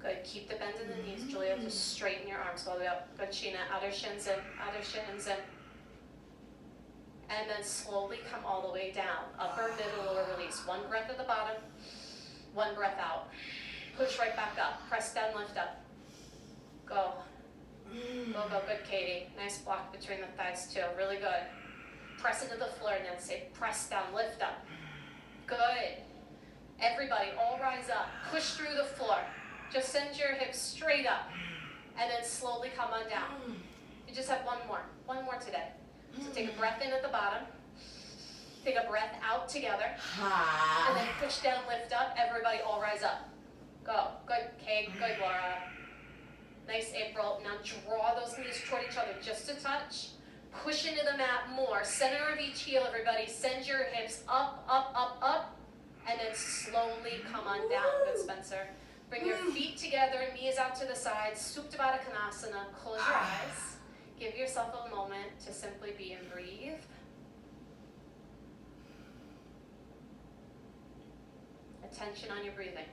Good. Keep the bend in the knees, Julia. Just straighten your arms all the way up. Good, Sheena. Outer shins in. Outer shins in. And then slowly come all the way down. Upper, middle, lower release. One breath at the bottom. One breath out. Push right back up. Press down, lift up. Go. Go, go. Good, Katie. Nice block between the thighs, too. Really good. Press into the floor and then say press down, lift up. Good. Everybody, all rise up. Push through the floor. Just send your hips straight up. And then slowly come on down. You just have one more. One more today. So take a breath in at the bottom. Take a breath out together. And then push down, lift up. Everybody, all rise up. Go. Good, Kate. Good, Laura. Nice, April. Now draw those knees toward each other just a touch. Push into the mat more. Center of each heel, everybody. Send your hips up, up, up, up. And then slowly come on down. Good, Spencer. Bring your feet together, knees out to the sides. Supta Baddha Konasana. Close your eyes. Give yourself a moment to simply be and breathe. Attention on your breathing.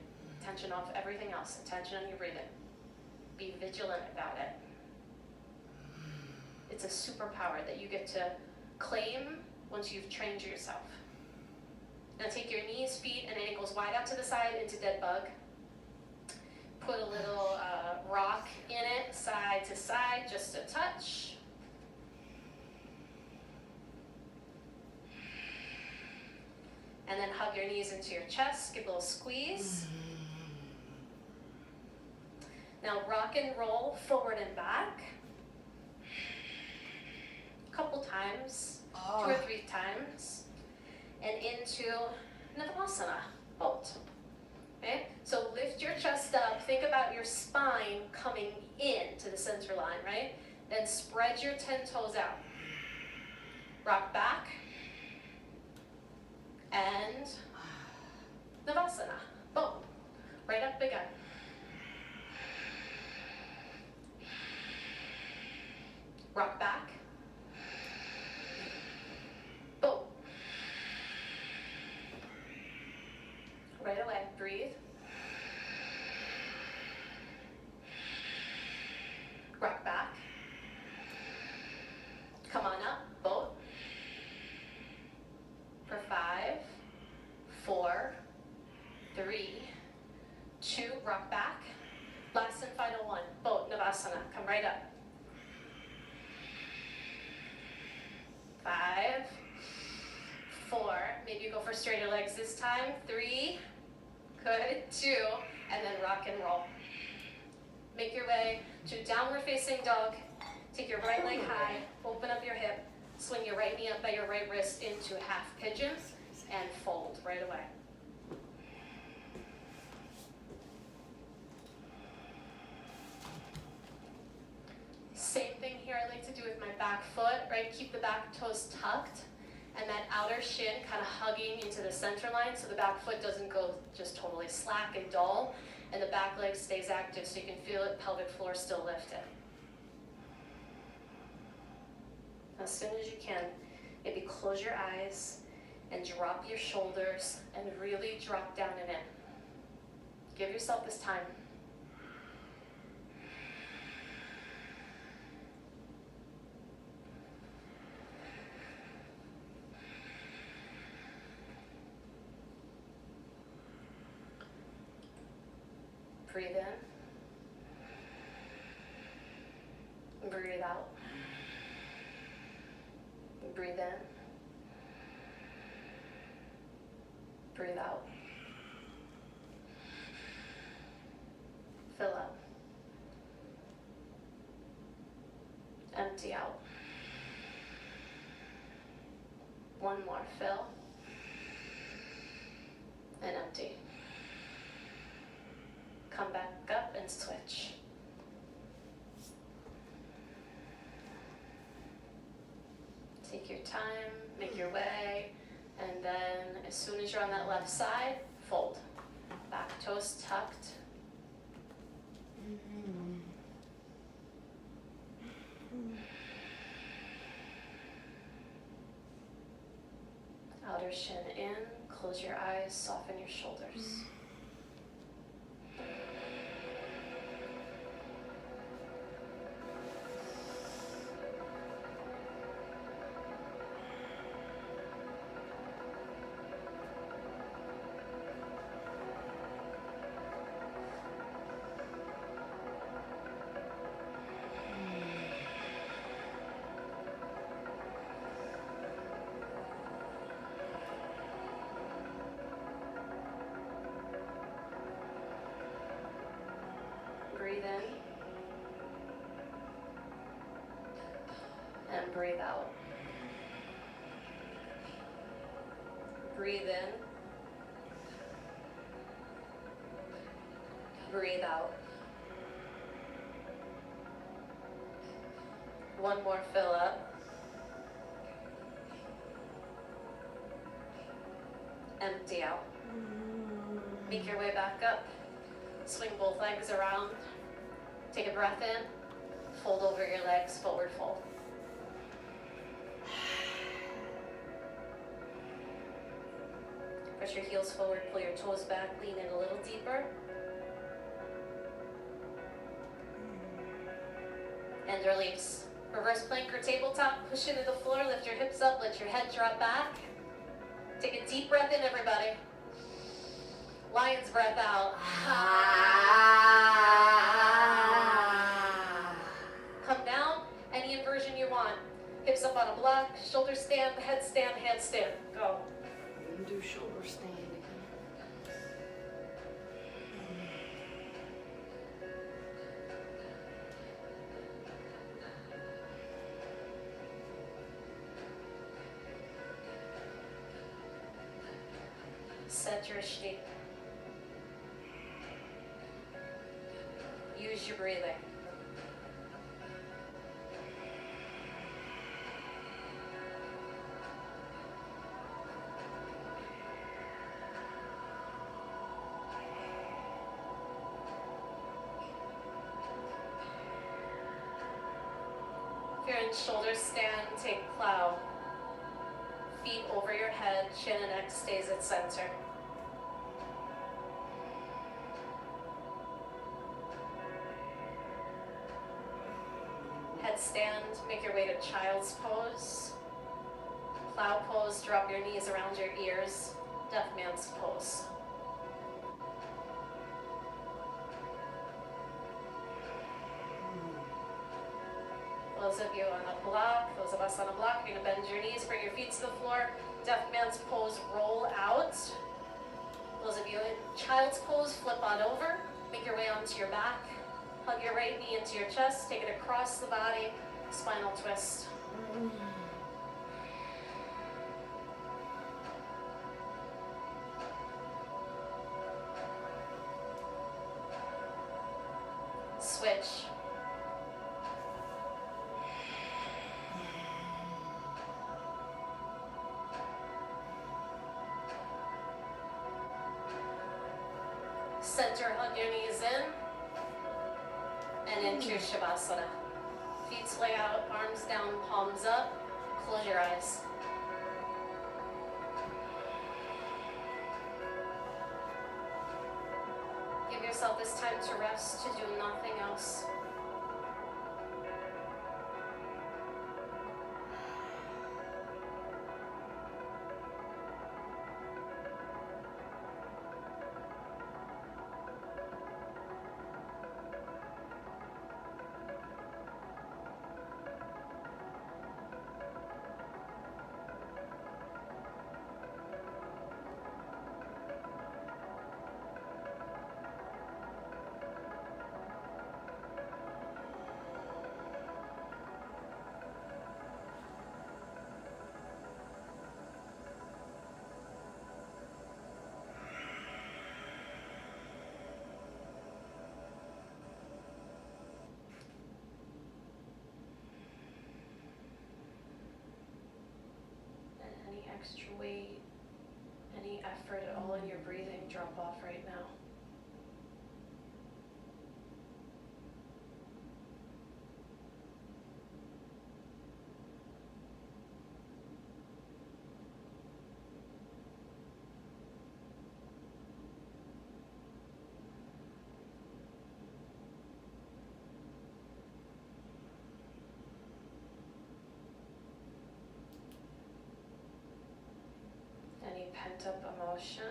Attention off everything else. Attention on your breathing. Be vigilant about it. It's a superpower that you get to claim once you've trained yourself. Now take your knees, feet, and ankles wide out to the side into dead bug. Put a little rock in it, side to side, just a touch. And then hug your knees into your chest, give a little squeeze. Now rock and roll forward and back. A couple times, 2 or 3 times. And into Navasana, boat. Okay? So lift your chest up, think about your spine coming in to the center line, right? Then spread your 10 toes out. Rock back. And Navasana, boat. Right up again. Rock back. Boat. Right away, breathe. Rock back. Come on up, boat. For 5, 4, 3, 2, rock back. Last and final one, boat, Navasana, come right up. 5, 4, maybe you go for straighter legs this time. 3, good, 2, and then rock and roll. Make your way to downward facing dog. Take your right leg high, open up your hip, swing your right knee up by your right wrist into half pigeon, and fold right away. Same thing here I like to do with my back foot, right? Keep the back toes tucked, and that outer shin kind of hugging into the center line so the back foot doesn't go just totally slack and dull, and the back leg stays active so you can feel it, pelvic floor still lifted. As soon as you can, maybe close your eyes and drop your shoulders and really drop down and in. Give yourself this time. Breathe in. Breathe out. Breathe in. Breathe out. Fill up. Empty out. One more. Fill. And empty. Come back up and switch. Take your time, make your way, and then as soon as you're on that left side, fold. Back toes tucked. Outer shin in, close your eyes, soften your shoulders. Breathe in and breathe out. Breathe in. Breathe out. One more fill up. Empty out. Make your way back up. Swing both legs around. Take a breath in. Fold over your legs, forward fold. Push your heels forward, pull your toes back, lean in a little deeper. And release. Reverse plank or tabletop, push into the floor, lift your hips up, let your head drop back. Take a deep breath in, everybody. Lion's breath out. Come down, any inversion you want. Hips up on a block, shoulder stand, headstand, handstand. Go. You do shoulder stand again. Set your shape. Use your breathing. If you're in shoulder stand, take plow. Feet over your head, chin and neck stays at center. Headstand, make your way to child's pose. Plow pose, drop your knees around your ears. Deaf man's pose. Those of you on a block, those of us on a block, you're gonna bend your knees, bring your feet to the floor. Deaf man's pose, roll out. Those of you in child's pose, flip on over. Make your way onto your back. Hug your right knee into your chest, take it across the body, spinal twist. Switch. Center, hug your knees in. And into your Shavasana. Feet sway out, arms down, palms up. Close your eyes. Give yourself this time to rest, to do nothing else. Extra weight, any effort at all in your breathing, drop off right now. Any pent-up emotion,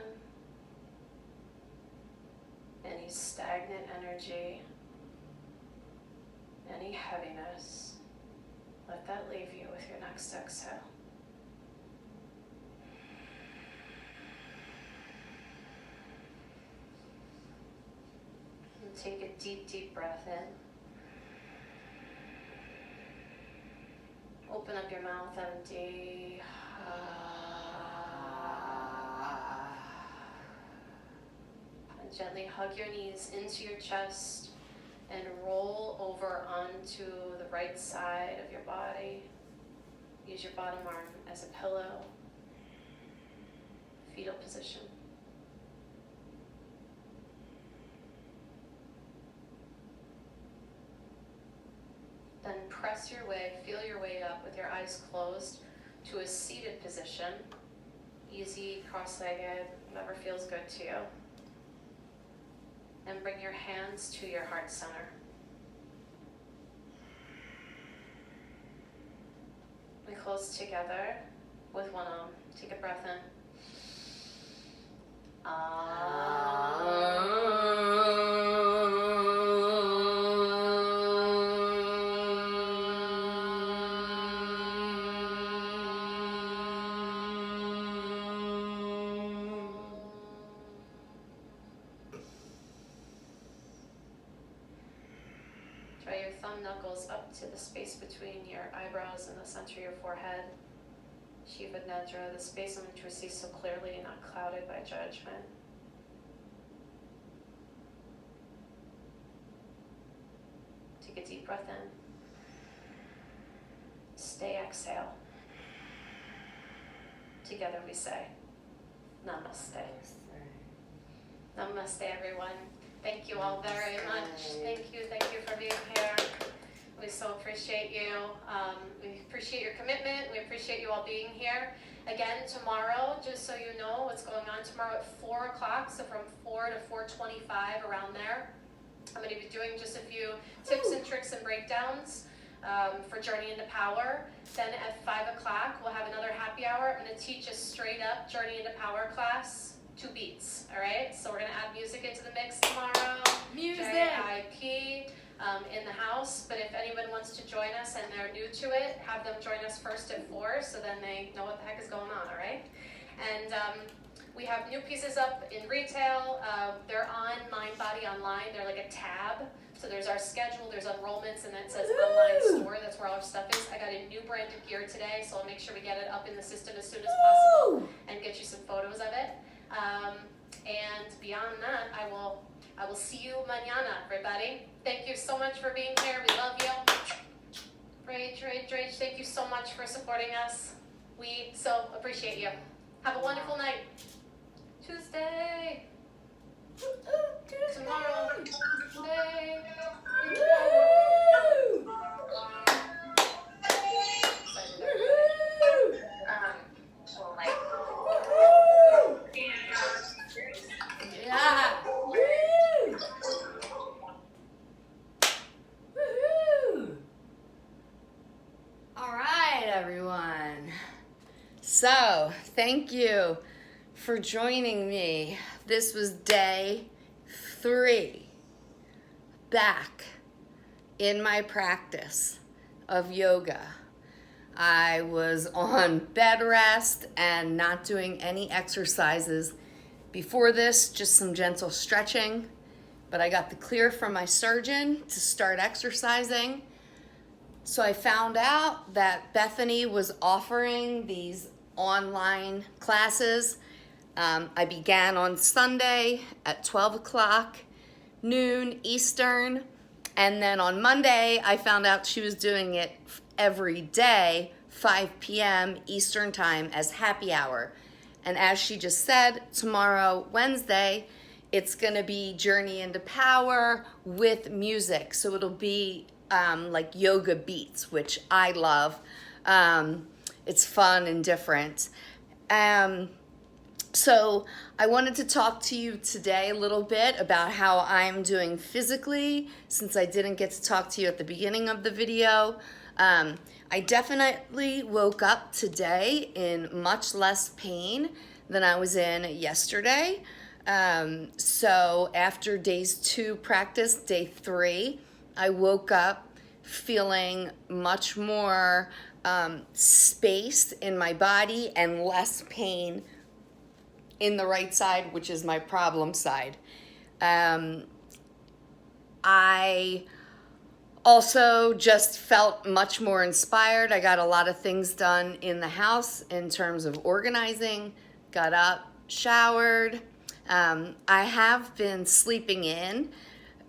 any stagnant energy, any heaviness, let that leave you with your next exhale. And take a deep, deep breath in. Open up your mouth, empty. And gently hug your knees into your chest and roll over onto the right side of your body. Use your bottom arm as a pillow. fetal position. Then press your way, feel your way up with your eyes closed to a seated position. Easy, cross-legged, whatever feels good to you. And bring your hands to your heart center. We close together with one arm. Take a breath in. Try your thumb knuckles up to the space between your eyebrows and the center of your forehead. Shiva Nedra, the space in which we see so clearly, not clouded by judgment. Take a deep breath in. Stay, exhale. Together we say, Namaste. Namaste, everyone. Thank you all very much. Thank you for being here. We so appreciate you. We appreciate your commitment. We appreciate you all being here. Again, tomorrow, just so you know what's going on tomorrow at 4 o'clock, so from 4 to 4:25, around there, I'm going to be doing just a few tips and tricks and breakdowns for Journey into Power. Then at 5 o'clock, we'll have another happy hour. I'm going to teach a straight up Journey into Power class, 2 beats, all right? So we're going to add music into the mix tomorrow. Music! JIP. In the house, but if anyone wants to join us and they're new to it, have them join us first at 4, so then they know what the heck is going on, all right? And we have new pieces up in retail. They're on Mind Body Online. They're like a tab. So there's our schedule, there's enrollments, and then it says online store. That's where all our stuff is. I got a new branded gear today, so I'll make sure we get it up in the system as soon as possible and get you some photos of it. And beyond that, I will see you mañana, everybody. Thank you so much for being here. We love you. Rage, thank you so much for supporting us. We so appreciate you. Have a wonderful night. Tuesday. Tomorrow. Tuesday. Yeah. All right, everyone. So, thank you for joining me. This was day 3 back in my practice of yoga. I was on bed rest and not doing any exercises. Before this, just some gentle stretching, but I got the clear from my surgeon to start exercising. So I found out that Bethany was offering these online classes. I began on Sunday at 12 o'clock, noon Eastern, and then on Monday I found out she was doing it every day, 5 p.m. Eastern time as happy hour. And as she just said, tomorrow, Wednesday, it's gonna be Journey into Power with music. So it'll be like yoga beats, which I love. It's fun and different. So I wanted to talk to you today a little bit about how I'm doing physically, since I didn't get to talk to you at the beginning of the video. I definitely woke up today in much less pain than I was in yesterday. So after days 2 practice, day 3, I woke up feeling much more space in my body and less pain in the right side, which is my problem side. I also just felt much more inspired. I got a lot of things done in the house in terms of organizing, got up, showered. I have been sleeping in.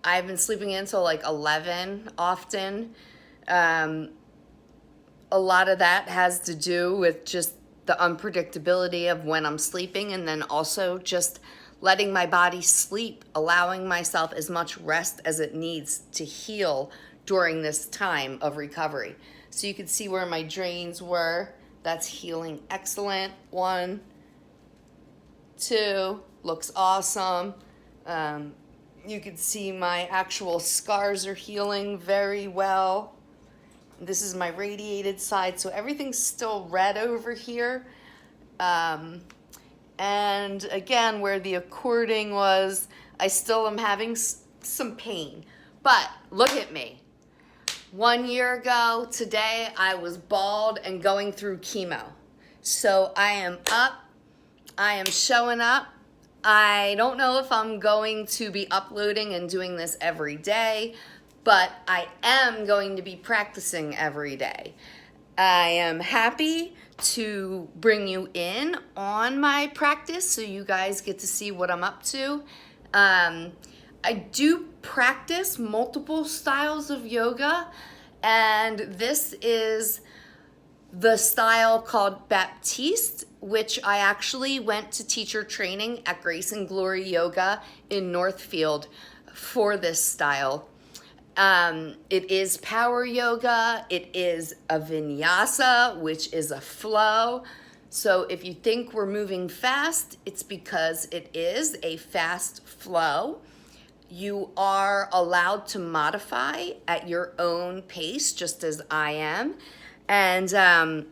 I've been sleeping in till like 11 often. A lot of that has to do with just the unpredictability of when I'm sleeping, and then also just letting my body sleep, allowing myself as much rest as it needs to heal during this time of recovery. So you can see where my drains were. That's healing excellent. 1, 2, looks awesome. You can see my actual scars are healing very well. This is my radiated side, so everything's still red over here. And again, where the according was, I still am having some pain. But look at me. 1 year ago today, I was bald and going through chemo. So I am up. I am showing up. I don't know if I'm going to be uploading and doing this every day, but I am going to be practicing every day. I am happy to bring you in on my practice so you guys get to see what I'm up to. I do practice multiple styles of yoga, and this is the style called Baptiste, which I actually went to teacher training at Grace and Glory Yoga in Northfield for this style. It is power yoga. It is a vinyasa, which is a flow. So if you think we're moving fast, it's because it is a fast flow. You are allowed to modify at your own pace, just as I am. And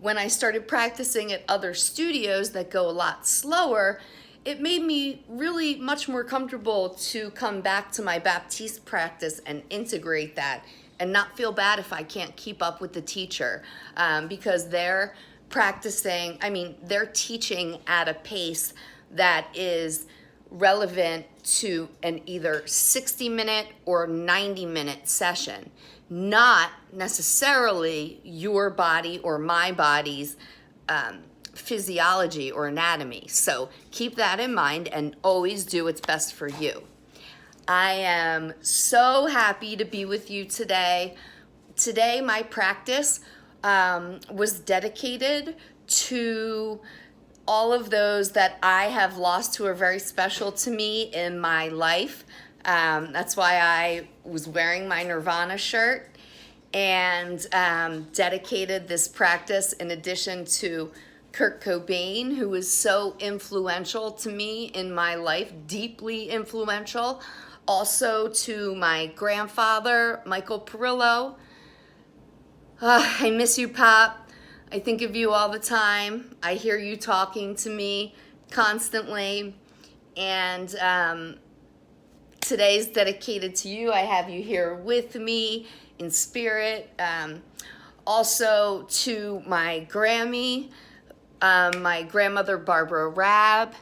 when I started practicing at other studios that go a lot slower, it made me really much more comfortable to come back to my Baptiste practice and integrate that and not feel bad if I can't keep up with the teacher, because they're they're teaching at a pace that is relevant to an either 60-minute or 90-minute session, not necessarily your body or my body's physiology or anatomy. So keep that in mind and always do what's best for you. I am so happy to be with you today. Today, my practice was dedicated to all of those that I have lost who are very special to me in my life. That's why I was wearing my Nirvana shirt and dedicated this practice in addition to Kurt Cobain, who was so influential to me in my life, deeply influential. Also to my grandfather, Michael Perillo. I miss you, Pop. I think of you all the time. I hear you talking to me constantly. And today's dedicated to you. I have you here with me in spirit. Also to my Grammy, my grandmother, Barbara Rabb,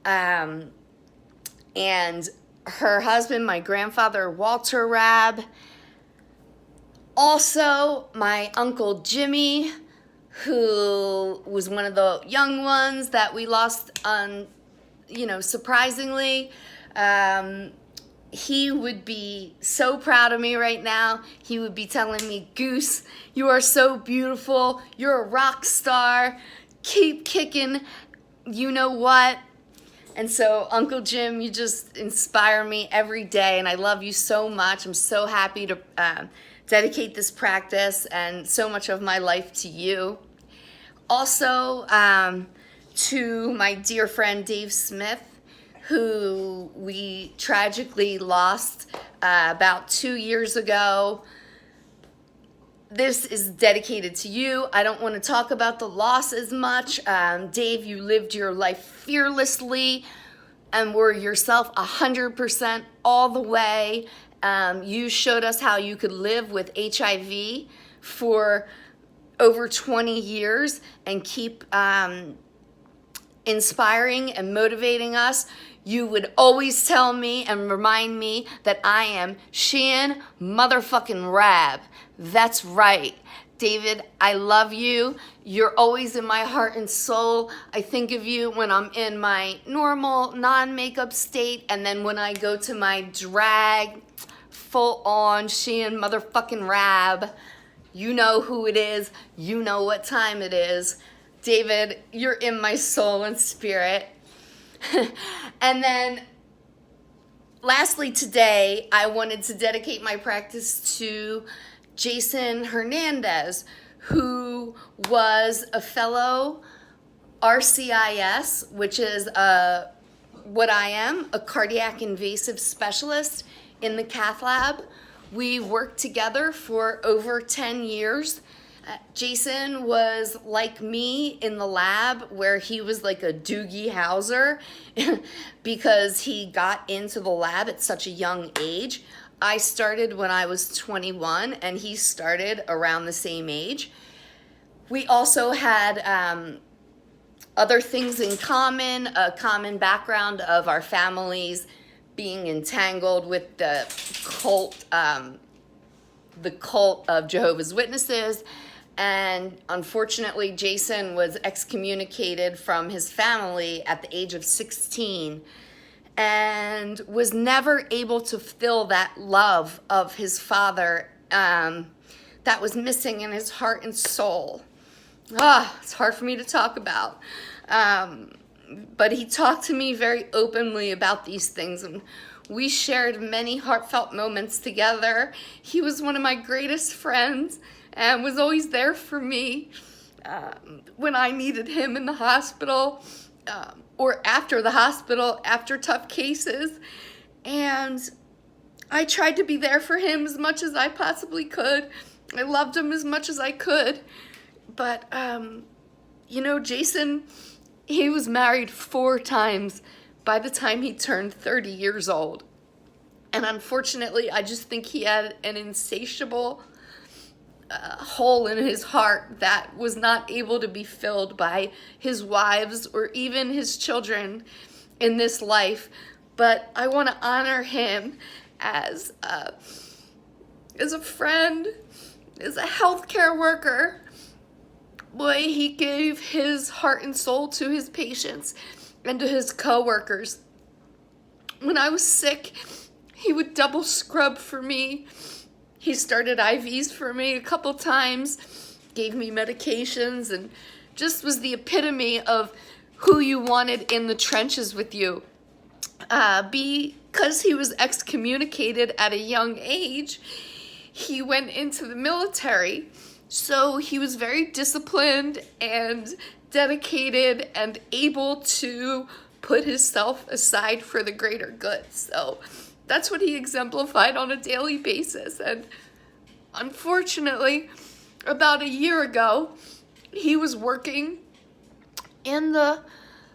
and her husband, my grandfather, Walter Rabb. Also, my Uncle Jimmy, who was one of the young ones that we lost surprisingly. He would be so proud of me right now. He would be telling me, Goose, you are so beautiful. You're a rock star. Keep kicking. You know what? And so, Uncle Jim, you just inspire me every day, and I love you so much. I'm so happy to dedicate this practice and so much of my life to you. Also, to my dear friend Dave Smith, who we tragically lost about 2 years ago. This is dedicated to you. I don't want to talk about the loss as much. Dave, you lived your life fearlessly and were yourself 100% all the way. You showed us how you could live with HIV for over 20 years and keep inspiring and motivating us. You would always tell me and remind me that I am Shan motherfucking Rabb. That's right. David, I love you. You're always in my heart and soul. I think of you when I'm in my normal non-makeup state, and then when I go to my drag, full on Shan motherfucking Rabb, You know who it is. You know what time it is. David, you're in my soul and spirit. And then lastly today, I wanted to dedicate my practice to Jason Hernandez, who was a fellow RCIS, which is what I am, a cardiac invasive specialist in the cath lab. We worked together for over 10 years. Jason was like me in the lab, where he was like a Doogie Howser because he got into the lab at such a young age. I started when I was 21 and he started around the same age. We also had other things in common, a common background of our families being entangled with the cult of Jehovah's Witnesses. And unfortunately, Jason was excommunicated from his family at the age of 16 and was never able to fill that love of his father that was missing in his heart and soul. It's hard for me to talk about. But he talked to me very openly about these things, and we shared many heartfelt moments together. He was one of my greatest friends and was always there for me when I needed him in the hospital or after the hospital, after tough cases. And I tried to be there for him as much as I possibly could. I loved him as much as I could. But, Jason, he was married 4 times by the time he turned 30 years old. And unfortunately, I just think he had an insatiable hole in his heart that was not able to be filled by his wives or even his children in this life. But I want to honor him as a friend, as a healthcare worker. Boy, he gave his heart and soul to his patients and to his co-workers. When I was sick, he would double scrub for me. He started IVs for me a couple times, gave me medications, and just was the epitome of who you wanted in the trenches with you. Because he was excommunicated at a young age, he went into the military. So he was very disciplined and dedicated and able to put himself aside for the greater good. So that's what he exemplified on a daily basis. And unfortunately, about a year ago, he was working in the,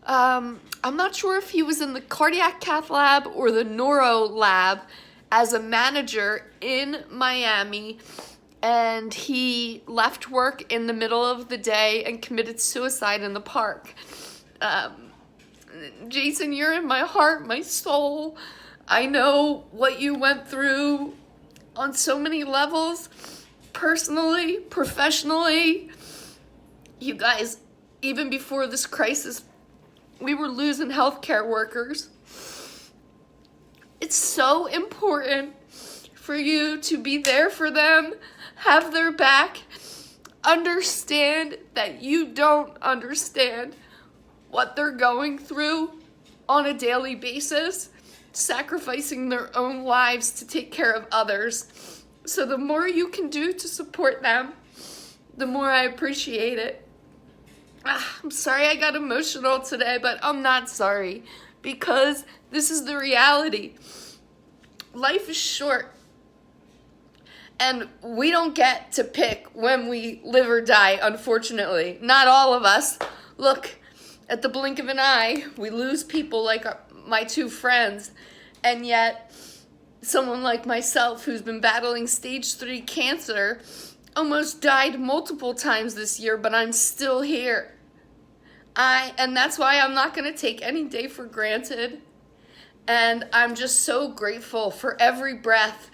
I'm not sure if he was in the cardiac cath lab or the neuro lab as a manager in Miami. And he left work in the middle of the day and committed suicide in the park. Jason, you're in my heart, my soul. I know what you went through on so many levels, personally, professionally. You guys, even before this crisis, we were losing healthcare workers. It's so important for you to be there for them, have their back, understand that you don't understand what they're going through on a daily basis, sacrificing their own lives to take care of others. So the more you can do to support them, the more I appreciate it. I'm sorry I got emotional today, but I'm not sorry, because this is the reality. Life is short. And we don't get to pick when we live or die, unfortunately. Not all of us. Look, at the blink of an eye, we lose people like my 2 friends. And yet, someone like myself who's been battling stage 3 cancer almost died multiple times this year, but I'm still here. And that's why I'm not going to take any day for granted. And I'm just so grateful for every breath,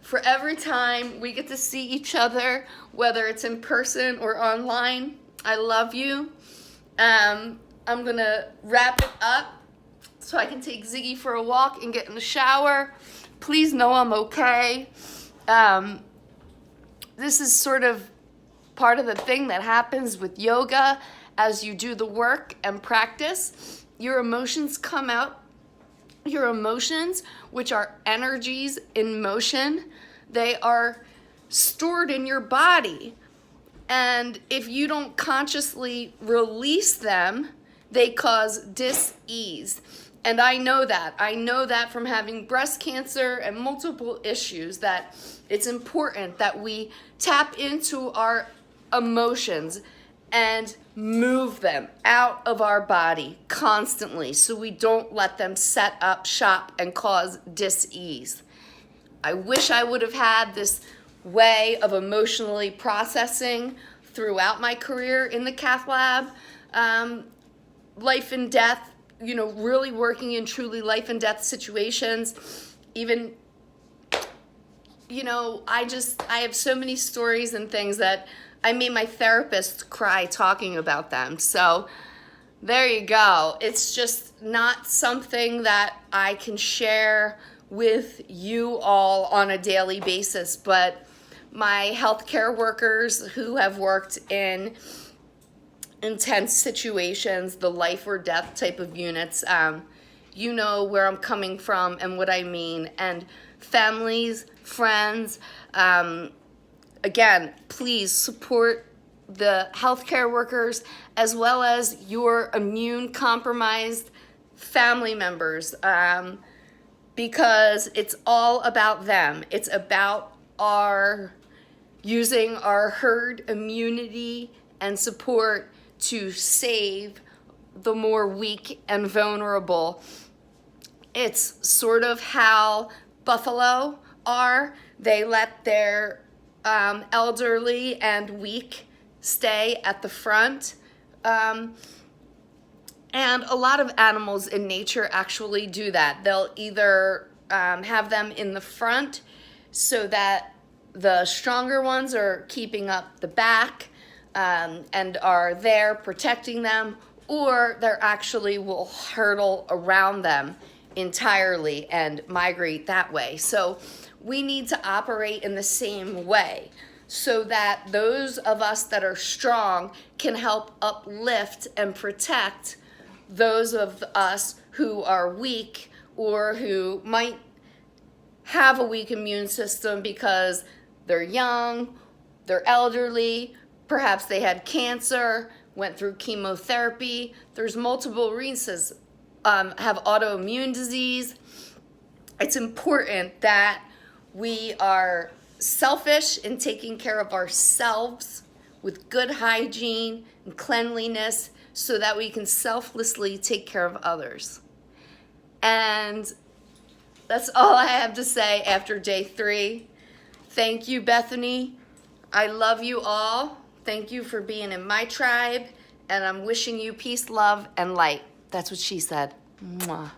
for every time we get to see each other, whether it's in person or online. I love you. I'm going to wrap it up so I can take Ziggy for a walk and get in the shower. Please know I'm okay. this is sort of part of the thing that happens with yoga as you do the work and practice. Your emotions come out. Your emotions, which are energies in motion, they are stored in your body. And if you don't consciously release them, they cause dis-ease. And I know that. I know that from having breast cancer and multiple issues, that it's important that we tap into our emotions and move them out of our body constantly so we don't let them set up shop and cause dis-ease. I wish I would have had this way of emotionally processing throughout my career in the cath lab. Life and death, really working in truly life and death situations. Even, I have so many stories and things that I made my therapist cry talking about them. So there you go. It's just not something that I can share with you all on a daily basis, but my healthcare workers who have worked in intense situations, the life or death type of units, you know where I'm coming from and what I mean. And families, friends, again, please support the healthcare workers as well as your immune compromised family members, because it's all about them. It's about using our herd immunity and support to save the more weak and vulnerable. It's sort of how buffalo are. They let their elderly and weak stay at the front. And a lot of animals in nature actually do that. They'll either have them in the front so that the stronger ones are keeping up the back and are there protecting them, or they actually will hurdle around them entirely and migrate that way. So we need to operate in the same way so that those of us that are strong can help uplift and protect those of us who are weak or who might have a weak immune system because they're young, they're elderly, perhaps they had cancer, went through chemotherapy. There's multiple reasons, have autoimmune disease. It's important that we are selfish in taking care of ourselves with good hygiene and cleanliness so that we can selflessly take care of others. And that's all I have to say after day 3. Thank you, Bethany. I love you all. Thank you for being in my tribe, and I'm wishing you peace, love, and light. That's what she said. Mwah.